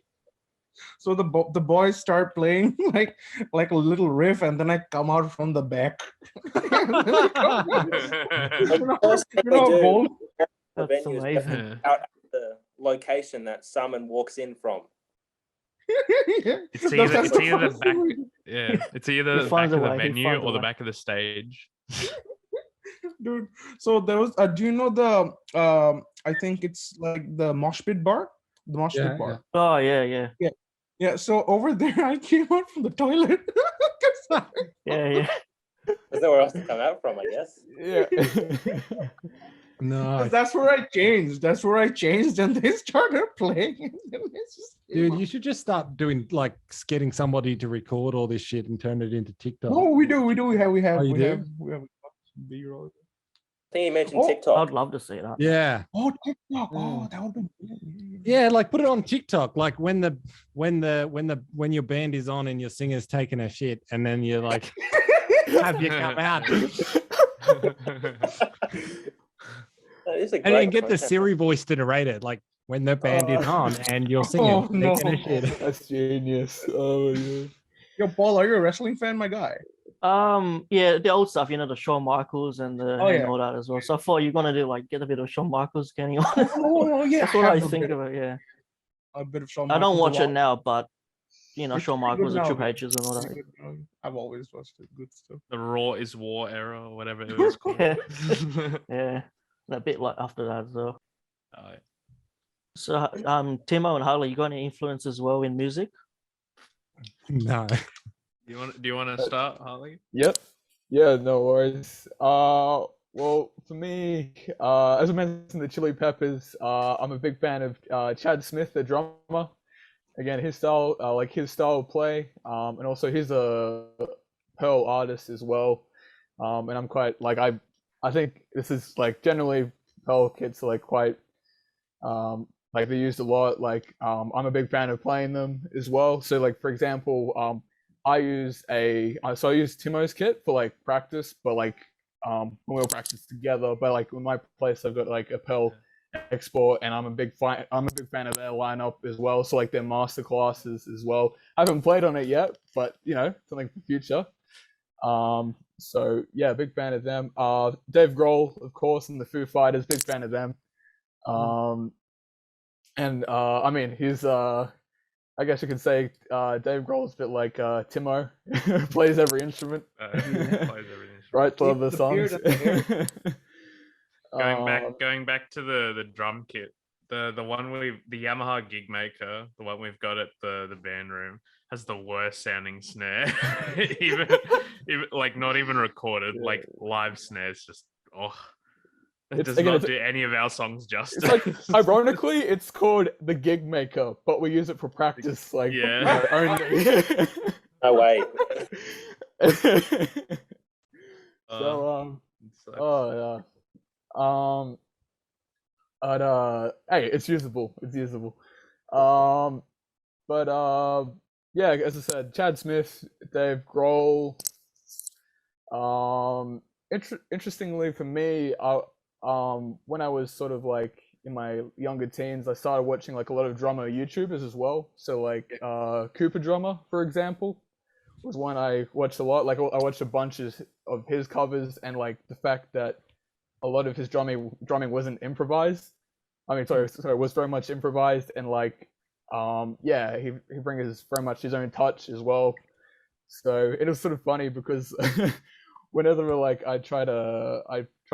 So the boys start playing like a little riff, and then I come out from the back. Bold. That's amazing. Out the location that Summon walks in from. It's either the back, it's either the back of the venue or the back of the stage. Dude, so there was do you know the I think it's the mosh pit bar? The mosh pit bar. Oh yeah. So over there I came out from the toilet. Yeah. There's nowhere else to come out from, I guess. Yeah. No, that's where I changed. And they started playing. Dude, you should just start doing getting somebody to record all this shit and turn it into TikTok. Oh, we do. We have I B-roll. think you mentioned TikTok. I'd love to see that. Yeah. Oh, TikTok. Oh, that would be. Yeah, put it on TikTok. When your band is on and your singer's taking a shit, and then you're have you come out. And then get the Siri voice to narrate it, when the band is on and you're singing. Oh, no. That's genius. Oh yeah. Yo, Paul, are you a wrestling fan, my guy? Yeah, the old stuff, the Shawn Michaels and all that as well. So I thought you're gonna do get a bit of Shawn Michaels, can you? Oh yeah. That's what I think of it. Yeah. A bit of Shawn I Michaels. don't watch it now, but Shawn Michaels and now. Triple H's and all that. I've always watched it. Good stuff. The Raw is War era or whatever it was called. Yeah. And a bit after that as well. Oh, yeah. So Timo and Harley, you got any influence as well in music? No. Do you want to start, Harley? Yep. Yeah, no worries. Well, for me, as I mentioned, the Chili Peppers. I'm a big fan of Chad Smith, the drummer. Again, his style, his style of play, and also he's a Pearl artist as well. And I'm quite I think this is generally Pearl kits are quite they're used a lot. I'm a big fan of playing them as well. So for example, I use I use Timo's kit for practice, but when we'll practice together. But in my place, I've got a Pearl export, and I'm a big fan of their lineup as well. So their master classes as well. I haven't played on it yet, but something for future. So yeah, big fan of them. Dave Grohl, of course, and the Foo Fighters, big fan of them. And I mean, he's I guess you could say Dave Grohl's a bit like Timo, plays every instrument. Writes all the songs. Going back to the drum kit, the one the Yamaha Gig Maker, the one we've got at the band room, has the worst sounding snare. even not even recorded, live snares just It It's does again, not it's, do any of our songs justice. it's like ironically, it's called the Gig Maker, but we use it for practice, like Yeah. only. No way. So it sucks. oh yeah. But hey, it's usable. It's usable. But yeah, as I said, Chad Smith, Dave Grohl. Interestingly for me, when I was sort of like in my younger teens, I started watching like a lot of drummer YouTubers as well. So like Cooper Drummer, for example, was one I watched a lot. Like I watched a bunch of his covers, and like the fact that a lot of his drumming wasn't improvised. I mean, sorry, it was very much improvised, and like yeah, he brings very much his own touch as well. So it was sort of funny because whenever like I try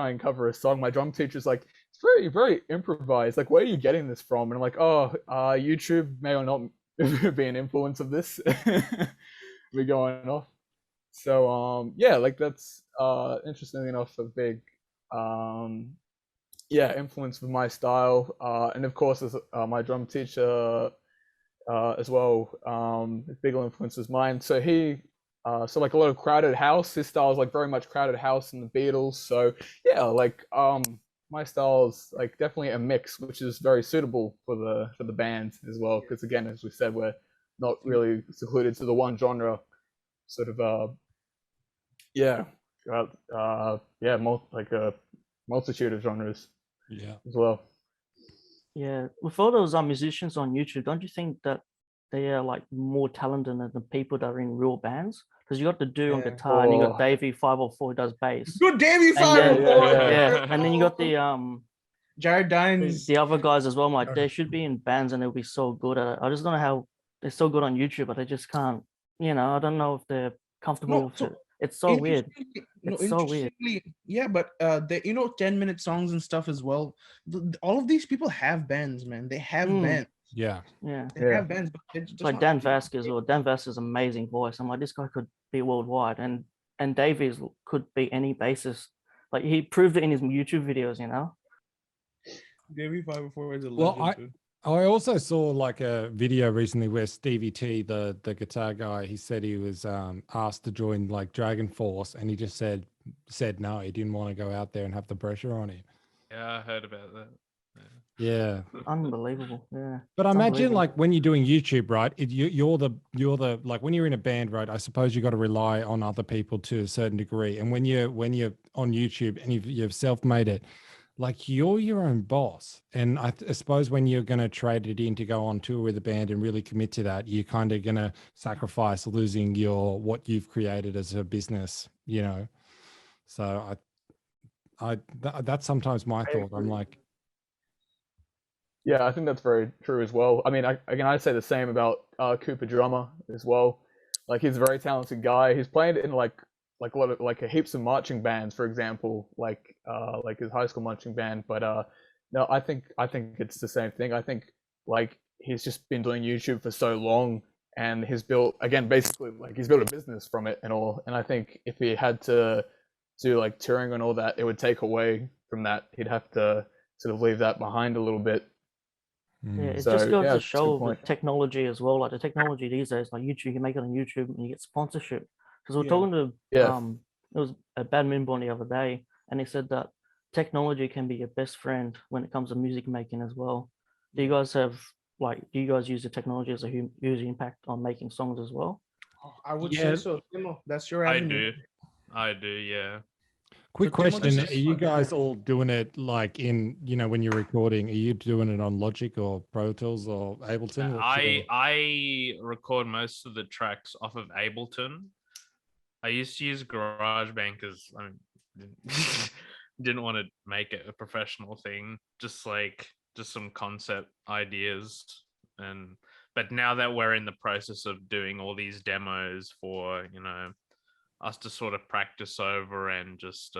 and cover a song, my drum teacher's like, it's very, very improvised. Like, where are you getting this from? And I'm like, oh, YouTube may or not be an influence of this. We're going off. So yeah, like that's interestingly enough a big yeah, influence with my style. And of course as my drum teacher as well, his big influence was mine. So he so like a lot of crowded house, his style is like very much crowded house and the Beatles. So yeah, like my style is like definitely a mix, which is very suitable for the band as well, because again, as we said, we're not really secluded to the one genre. Sort of yeah, yeah, like a multitude of genres. Yeah. As well. Yeah, with all those musicians on YouTube, don't you think that they are like more talented than the people that are in real bands? Because you got the dude on guitar, and you got Davey 504 who does bass. Good Davey And 504. yeah, and then you got the Jared Dines. the other guys as well. I'm like, they should be in bands and they'll be so good at it. I just don't know how they're so good on YouTube, but they just can't. You know, I don't know if they're comfortable with it. It's so weird. It's so weird. Yeah, but they 10-minute songs and stuff as well. All of these people have bands, man. They have bands. Yeah. Yeah. They have bands, but just like Dan Vasquez, or Dan Vasquez's amazing voice. I'm like, this guy could be worldwide, and Davies could be any bassist. Like he proved it in his YouTube videos, you know. Davey 504 is a Well, legend. I also saw like a video recently where Stevie T, the guitar guy, he said he was asked to join like Dragon Force, and he just said no. He didn't want to go out there and have the pressure on him. Yeah, I heard about that. Yeah. Unbelievable. Yeah. But I imagine like when you're doing YouTube, right? You're the like when you're in a band, right? I suppose you got to rely on other people to a certain degree. And when you're on YouTube and you've self-made it, like you're your own boss. And I suppose when you're going to trade it in to go on tour with a band and really commit to that, you're kind of going to sacrifice losing what you've created as a business, you know? So that's sometimes my thought. I'm like, yeah, I think that's very true as well. I mean, I say the same about Cooper Drummer as well. Like he's a very talented guy. He's played in like a lot of like heaps of marching bands, for example, like his high school marching band. But no, I think it's the same thing. I think like he's just been doing YouTube for so long, and he's built basically like he's built a business from it and all. And I think if he had to do like touring and all that, it would take away from that. He'd have to sort of leave that behind a little bit. Yeah, it just goes to show the technology as well. Like the technology these days, like YouTube, you can make it on YouTube and you get sponsorship. Because we're talking to it was a badminton bond the other day, and he said that technology can be your best friend when it comes to music making as well. Do you guys use the technology as a huge impact on making songs as well? I would say so. Timo, that's your avenue. I do, yeah. Quick question: are you guys all doing it like in when you're recording? Are you doing it on Logic or Pro Tools or Ableton? I record most of the tracks off of Ableton. I used to use GarageBand because I didn't want to make it a professional thing. Just some concept ideas, but now that we're in the process of doing all these demos for us to sort of practice over and just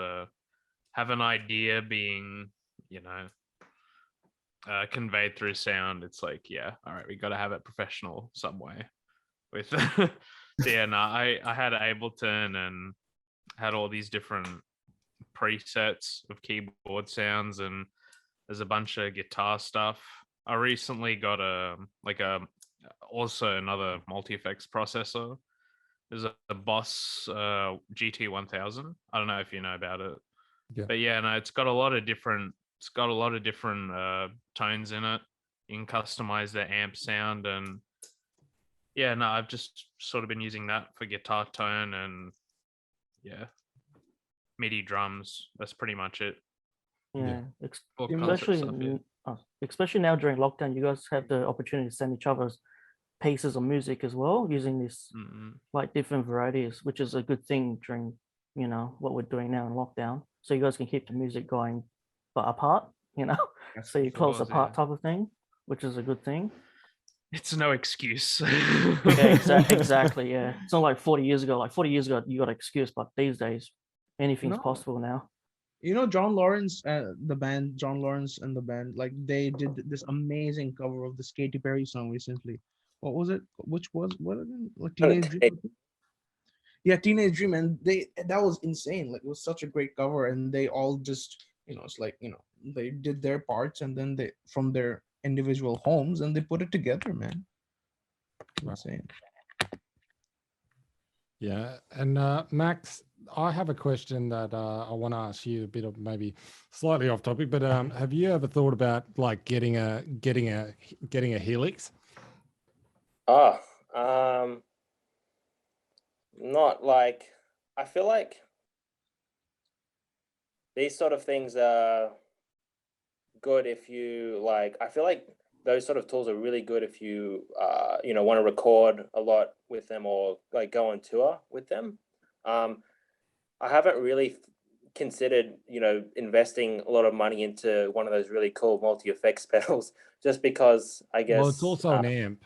have an idea being, conveyed through sound. It's like, yeah, all right, we got to have it professional some way. With I had Ableton and had all these different presets of keyboard sounds, and there's a bunch of guitar stuff. I recently got also another multi-effects processor. There's a Boss GT1000. I don't know if you know about it. Yeah. But yeah, no, it's got a lot of different tones in it. You can customize the amp sound, and yeah, no, I've just sort of been using that for guitar tone and yeah, MIDI drums. That's pretty much it. Yeah, All kinds of especially stuff, yeah. especially now during lockdown, you guys have the opportunity to send each other's pieces of music as well, using this like different varieties, which is a good thing during what we're doing now in lockdown. So you guys can keep the music going, but apart, so you close apart type of thing, which is a good thing. It's no excuse. Yeah, exactly. Yeah, it's not like 40 years ago. Like 40 years ago, you got an excuse, but these days, anything's possible now. John Lawrence, the band, John Lawrence and the band, like they did this amazing cover of this Katy Perry song recently. What was it? What again? Like Teenage Dream? Yeah, Teenage Dream, and that was insane. Like it was such a great cover, and they all just it's like they did their parts, and then they from their individual homes, and they put it together, man. Insane. Yeah, and Max, I have a question that I want to ask you, a bit of maybe slightly off topic, but have you ever thought about like getting a Helix? Not like, I feel like these sort of things are good if you like, I feel like those sort of tools are really good if you want to record a lot with them or like go on tour with them. I haven't really considered investing a lot of money into one of those really cool multi-effects pedals, just because I guess Well, it's also an amp.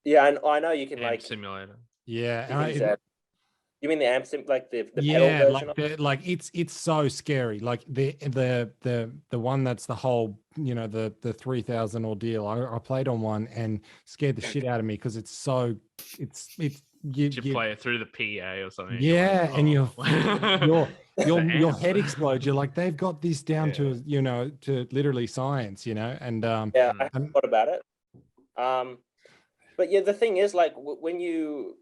Yeah, and I know you can amp like simulator. Yeah, you mean the amp like the yeah, pedal version? like it's so scary. Like the one that's the whole the 3,000 ordeal. I played on one and scared the shit out of me because it's so you play it through the PA or something. Yeah, like, and oh. your head explodes. You're like, they've got this down to to literally science, and yeah, I thought about it. But yeah, the thing is, like, when you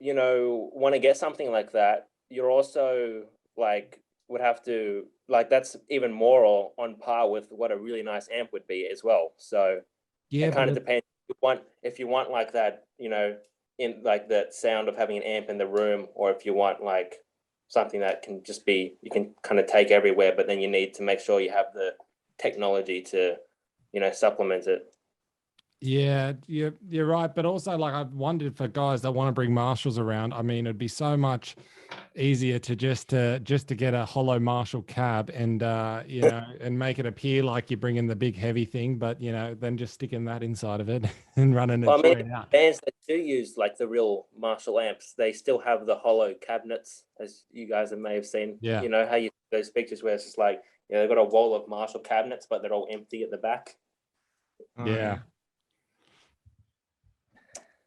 want to get something like that, you're also like would have to like that's even more on par with what a really nice amp would be as well. So yeah, it kind of depends if you want like that, in like that sound of having an amp in the room, or if you want like something that can just be you can kind of take everywhere, but then you need to make sure you have the technology to supplement it. Yeah, you're right. But also, like, I've wondered for guys that want to bring Marshalls around. I mean, it'd be so much easier to just to get a hollow Marshall cab and and make it appear like you're bringing the big heavy thing, but then just sticking that inside of it and running it straight out. Bands that do use like the real Marshall amps, they still have the hollow cabinets, as you guys may have seen. Yeah. You know how you those pictures where it's just like they've got a wall of Marshall cabinets, but they're all empty at the back. Yeah.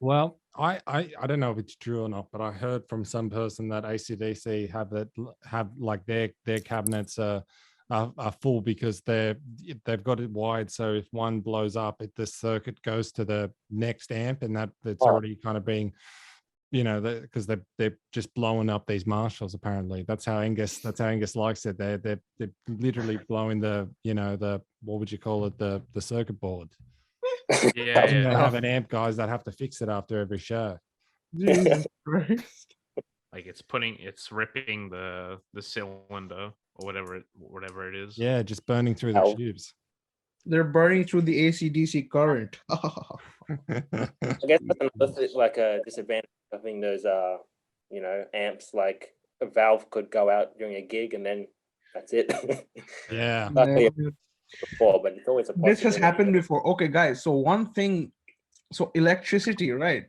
Well, I don't know if it's true or not, but I heard from some person that AC/DC have like their cabinets are full because they've got it wide. So if one blows up, the circuit goes to the next amp, and that's already kind of being, because they're just blowing up these Marshalls. Apparently, that's how Angus likes it. They're literally blowing the what would you call it, the circuit board. Yeah, They have an amp, guys, that have to fix it after every show. Jesus Christ. Like it's ripping the cylinder or whatever it is. Yeah, just burning through the tubes. They're burning through the AC/DC current. I guess that's another like a disadvantage of having those amps. Like a valve could go out during a gig and then that's it. Yeah. Before, but it's always a this has happened before. Okay, guys. So one thing, so electricity, right?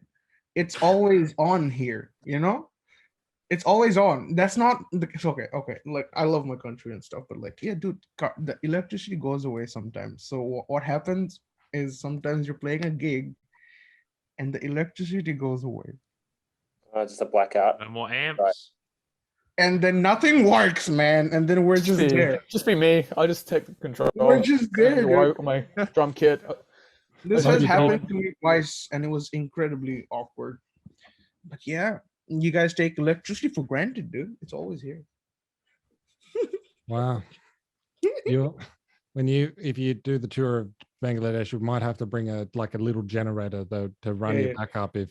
It's always on here. It's always on. That's not it's okay. Like I love my country and stuff, but like, yeah, dude, the electricity goes away sometimes. So what happens is sometimes you're playing a gig, and the electricity goes away. Just a blackout. No more amps. and then nothing works, man. And then we're just there. Just be me. I'll just take control. We're just there, dude. My drum kit. This Like has you happened to me twice, and it was incredibly awkward. But yeah, you guys take electricity for granted, dude. It's always here. Wow. You if you do the tour of Bangladesh, you might have to bring a little generator though to run Yeah, your backup if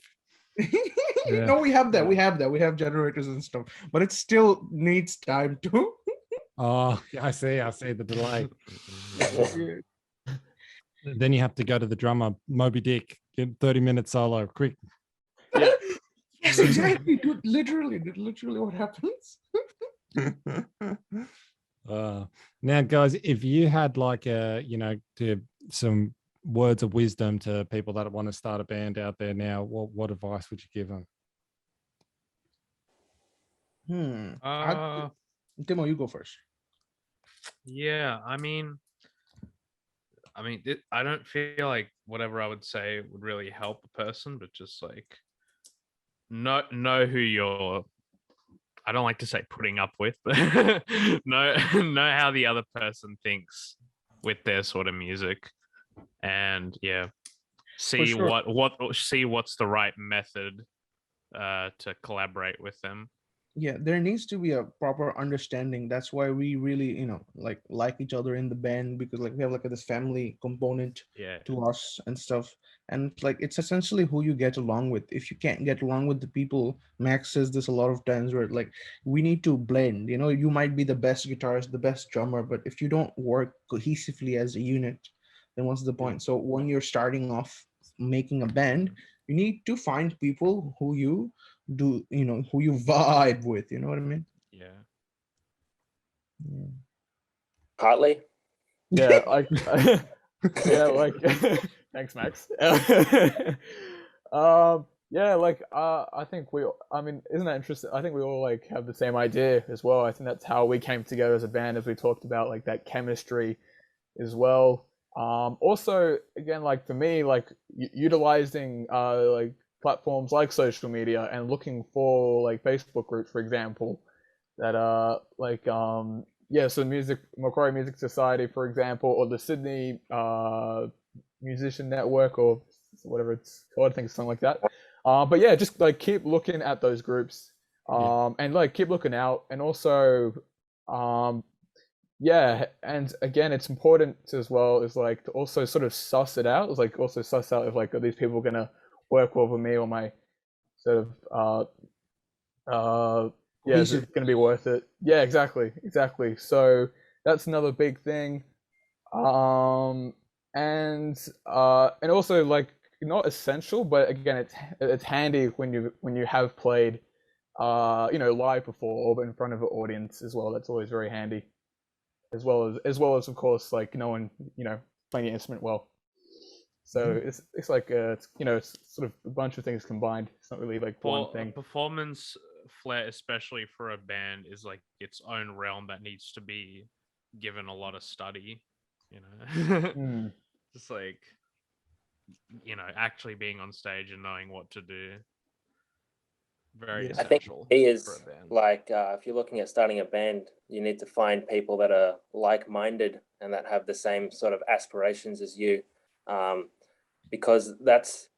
No, we have that. We have that. We have generators and stuff, but it still needs time to. oh yeah, I see the delay. Then you have to go to the drummer, Moby Dick, get 30-minute solo, quick. Yes, exactly, dude. Literally what happens. Now, guys, if you had some words of wisdom to people that want to start a band out there now, what advice would you give them? Timo, you go first. Yeah, I mean, I don't feel like whatever I would say would really help a person, but just like know who you're. I don't like to say putting up with, but know how the other person thinks with their sort of music, and yeah, see sure. see what's the right method to collaborate with them. Yeah, there needs to be a proper understanding. That's why we really, like each other in the band, because like we have like this family component to us and stuff. And like it's essentially who you get along with. If you can't get along with the people, Max says this a lot of times, where like we need to blend. You might be the best guitarist, the best drummer, but if you don't work cohesively as a unit, then what's the point? So when you're starting off making a band, you need to find people who you vibe with, you know what I mean? Yeah. Hartley? Yeah, yeah, like thanks, Max. Yeah, like I think isn't that interesting? I think we all like have the same idea as well. I think that's how we came together as a band, as we talked about like that chemistry as well. Also, again, like for me, like utilizing like platforms like social media and looking for like Facebook groups, for example, that so Macquarie Music Society, for example, or the Sydney Musician Network, or whatever it's called, I think it's something like that. But yeah, just like keep looking at those groups, and like keep looking out, and also yeah, and again, it's important as well is like to also sort of suss it out. It's like also suss out if like, are these people gonna work well with me, or my sort of is it gonna be worth it? Yeah, exactly. So that's another big thing. And also like not essential, but again, it's handy when you have played live before or in front of an audience as well. That's always very handy. As well as of course like knowing playing your instrument well. So it's like it's sort of a bunch of things combined. It's not really like one thing. Performance flair, especially for a band, is like its own realm that needs to be given a lot of study. Just like actually being on stage and knowing what to do. Very essential. I think it is for a band. Like if you're looking at starting a band, you need to find people that are like-minded and that have the same sort of aspirations as you, because that's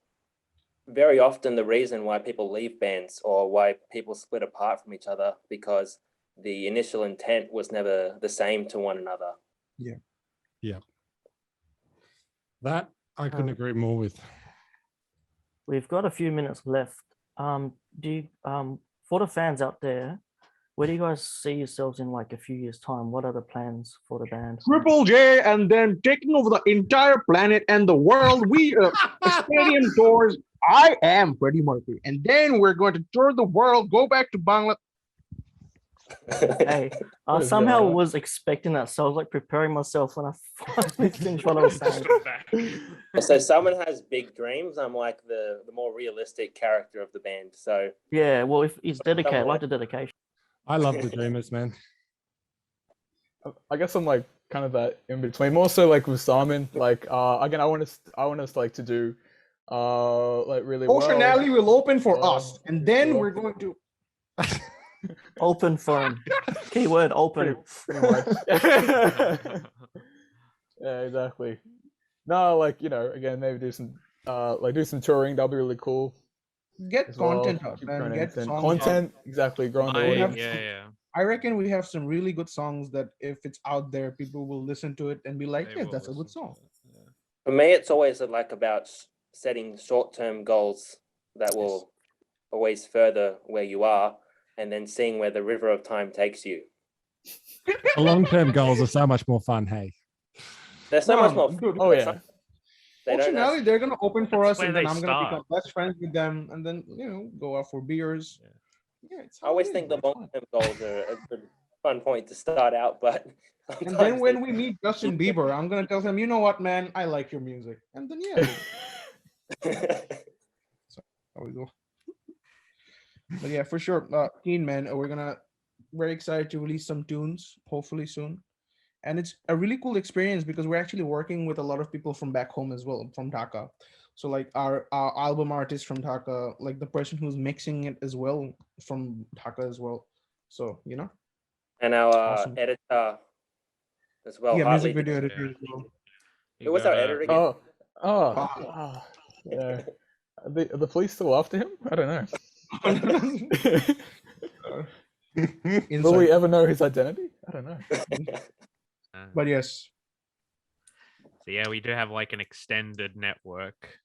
very often the reason why people leave bands or why people split apart from each other, because the initial intent was never the same to one another. Yeah. That I couldn't agree more with. We've got a few minutes left. Do you, for the fans out there, where do you guys see yourselves in like a few years' time? What are the plans for the band? Triple J, and then taking over the entire planet and the world. We stadium tours. I am Freddie Mercury, and then we're going to tour the world. Go back to Bangladesh. Hey, I somehow was expecting that, so I was like preparing myself when I finished what I was saying. So someone has big dreams. I'm like the more realistic character of the band. So yeah, well, if he's dedicated, I like the dedication. I love the Dreamers, man. I guess I'm like kind of that in between. More so like with Simon, like again, I want us like to do like really Ocean well. Alley will open for us, and then we're going to. Open forum. Keyword open. Pretty much. Yeah, exactly. No, like, you know, again, maybe do some touring. That'll be really cool Get as well. content out, Keep man. growing Get content. songs. Content, exactly. Growing the I, audience. yeah. I reckon we have some really good songs that if it's out there, people will listen to it and be like, They yeah, will that's a good listen to song. it, yeah. For me, it's always like about setting short-term goals that will always further where you are, and then seeing where the river of time takes you. The long-term goals are so much more fun. Hey, They're so much more. Dude, Oh yeah. They don't. fortunately, they're gonna open for That's us, and where then they I'm gonna become start. best friends with them, and then go out for beers. Yeah. Yeah, it's I always how it think is, the it's fun. long-term goals are a good, fun point to start out, but And then sometimes when we meet Justin Bieber, I'm gonna tell him, you know what, man, I like your music, and then how we go. But yeah, for sure, Keen, man, we're gonna very excited to release some tunes hopefully soon, and it's a really cool experience because we're actually working with a lot of people from back home as well, from Dhaka. So like our album artist from Dhaka, like the person who's mixing it as well from Dhaka as well. So and our Awesome. editor as well. Yeah, music Hartley. video did- editor as well. Who was our editor again? Yeah. Are the police still after him? I don't know. Will Inside. we ever know his identity? I don't know. But yes, So yeah, we do have like an extended network.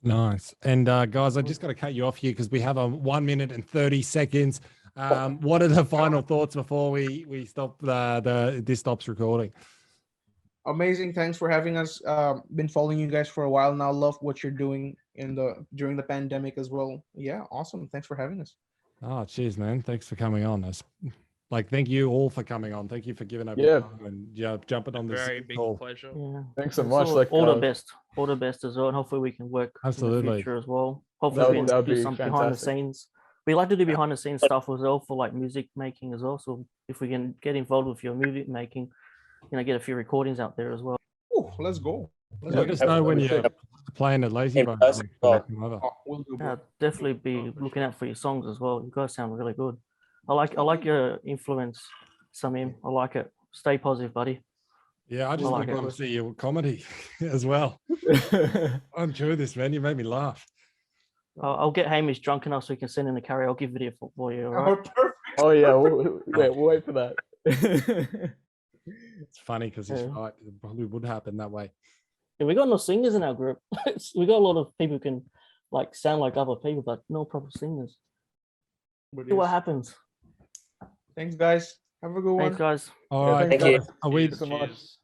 nice. And guys, I just got to cut you off here because we have a 1 minute and 30 seconds. What are the final thoughts before we stop this stops recording? amazing. Thanks for having us. Been following you guys for a while now. Love what you're doing during the pandemic as well. Yeah, awesome. Thanks for having us. Oh, cheers, man. Thanks for coming on. Thank you all for coming on. Thank you for giving up Yeah. your time and jumping on this Very big call. pleasure. Yeah. Thanks so It's much. all the best. All the best as well. And hopefully we can work in Absolutely. the future as well. Hopefully we That can would do be some behind the fantastic. scenes. We like to do behind the scenes stuff as well for like music making as well. So if we can get involved with your music making, get a few recordings out there as well. Ooh, let's go. Let's Let go. us know when we you're should. playing at Lazy In Bones person, next time I well. come over. Oh, we'll do, bro. Yeah, definitely be looking out for your songs as well. You guys sound really good. I like your influence, Samim. I like it. Stay positive, buddy. Yeah, I just We'll want do, to come brother. see your comedy as well. Enjoy this, man. You made me laugh. I'll get Hamish drunk enough so he can send in a karaoke video for you. All right? Oh, perfect. Oh yeah, we'll wait for that. It's funny because he's Yeah. right. It probably would happen that way. Yeah, we got no singers in our group. We got a lot of people who can like sound like other people, but no proper singers. But See what yes. happens. Thanks, guys. Have a good one. Thanks, guys. All Yeah, right. thank you. guys. Are we so much. Cheers.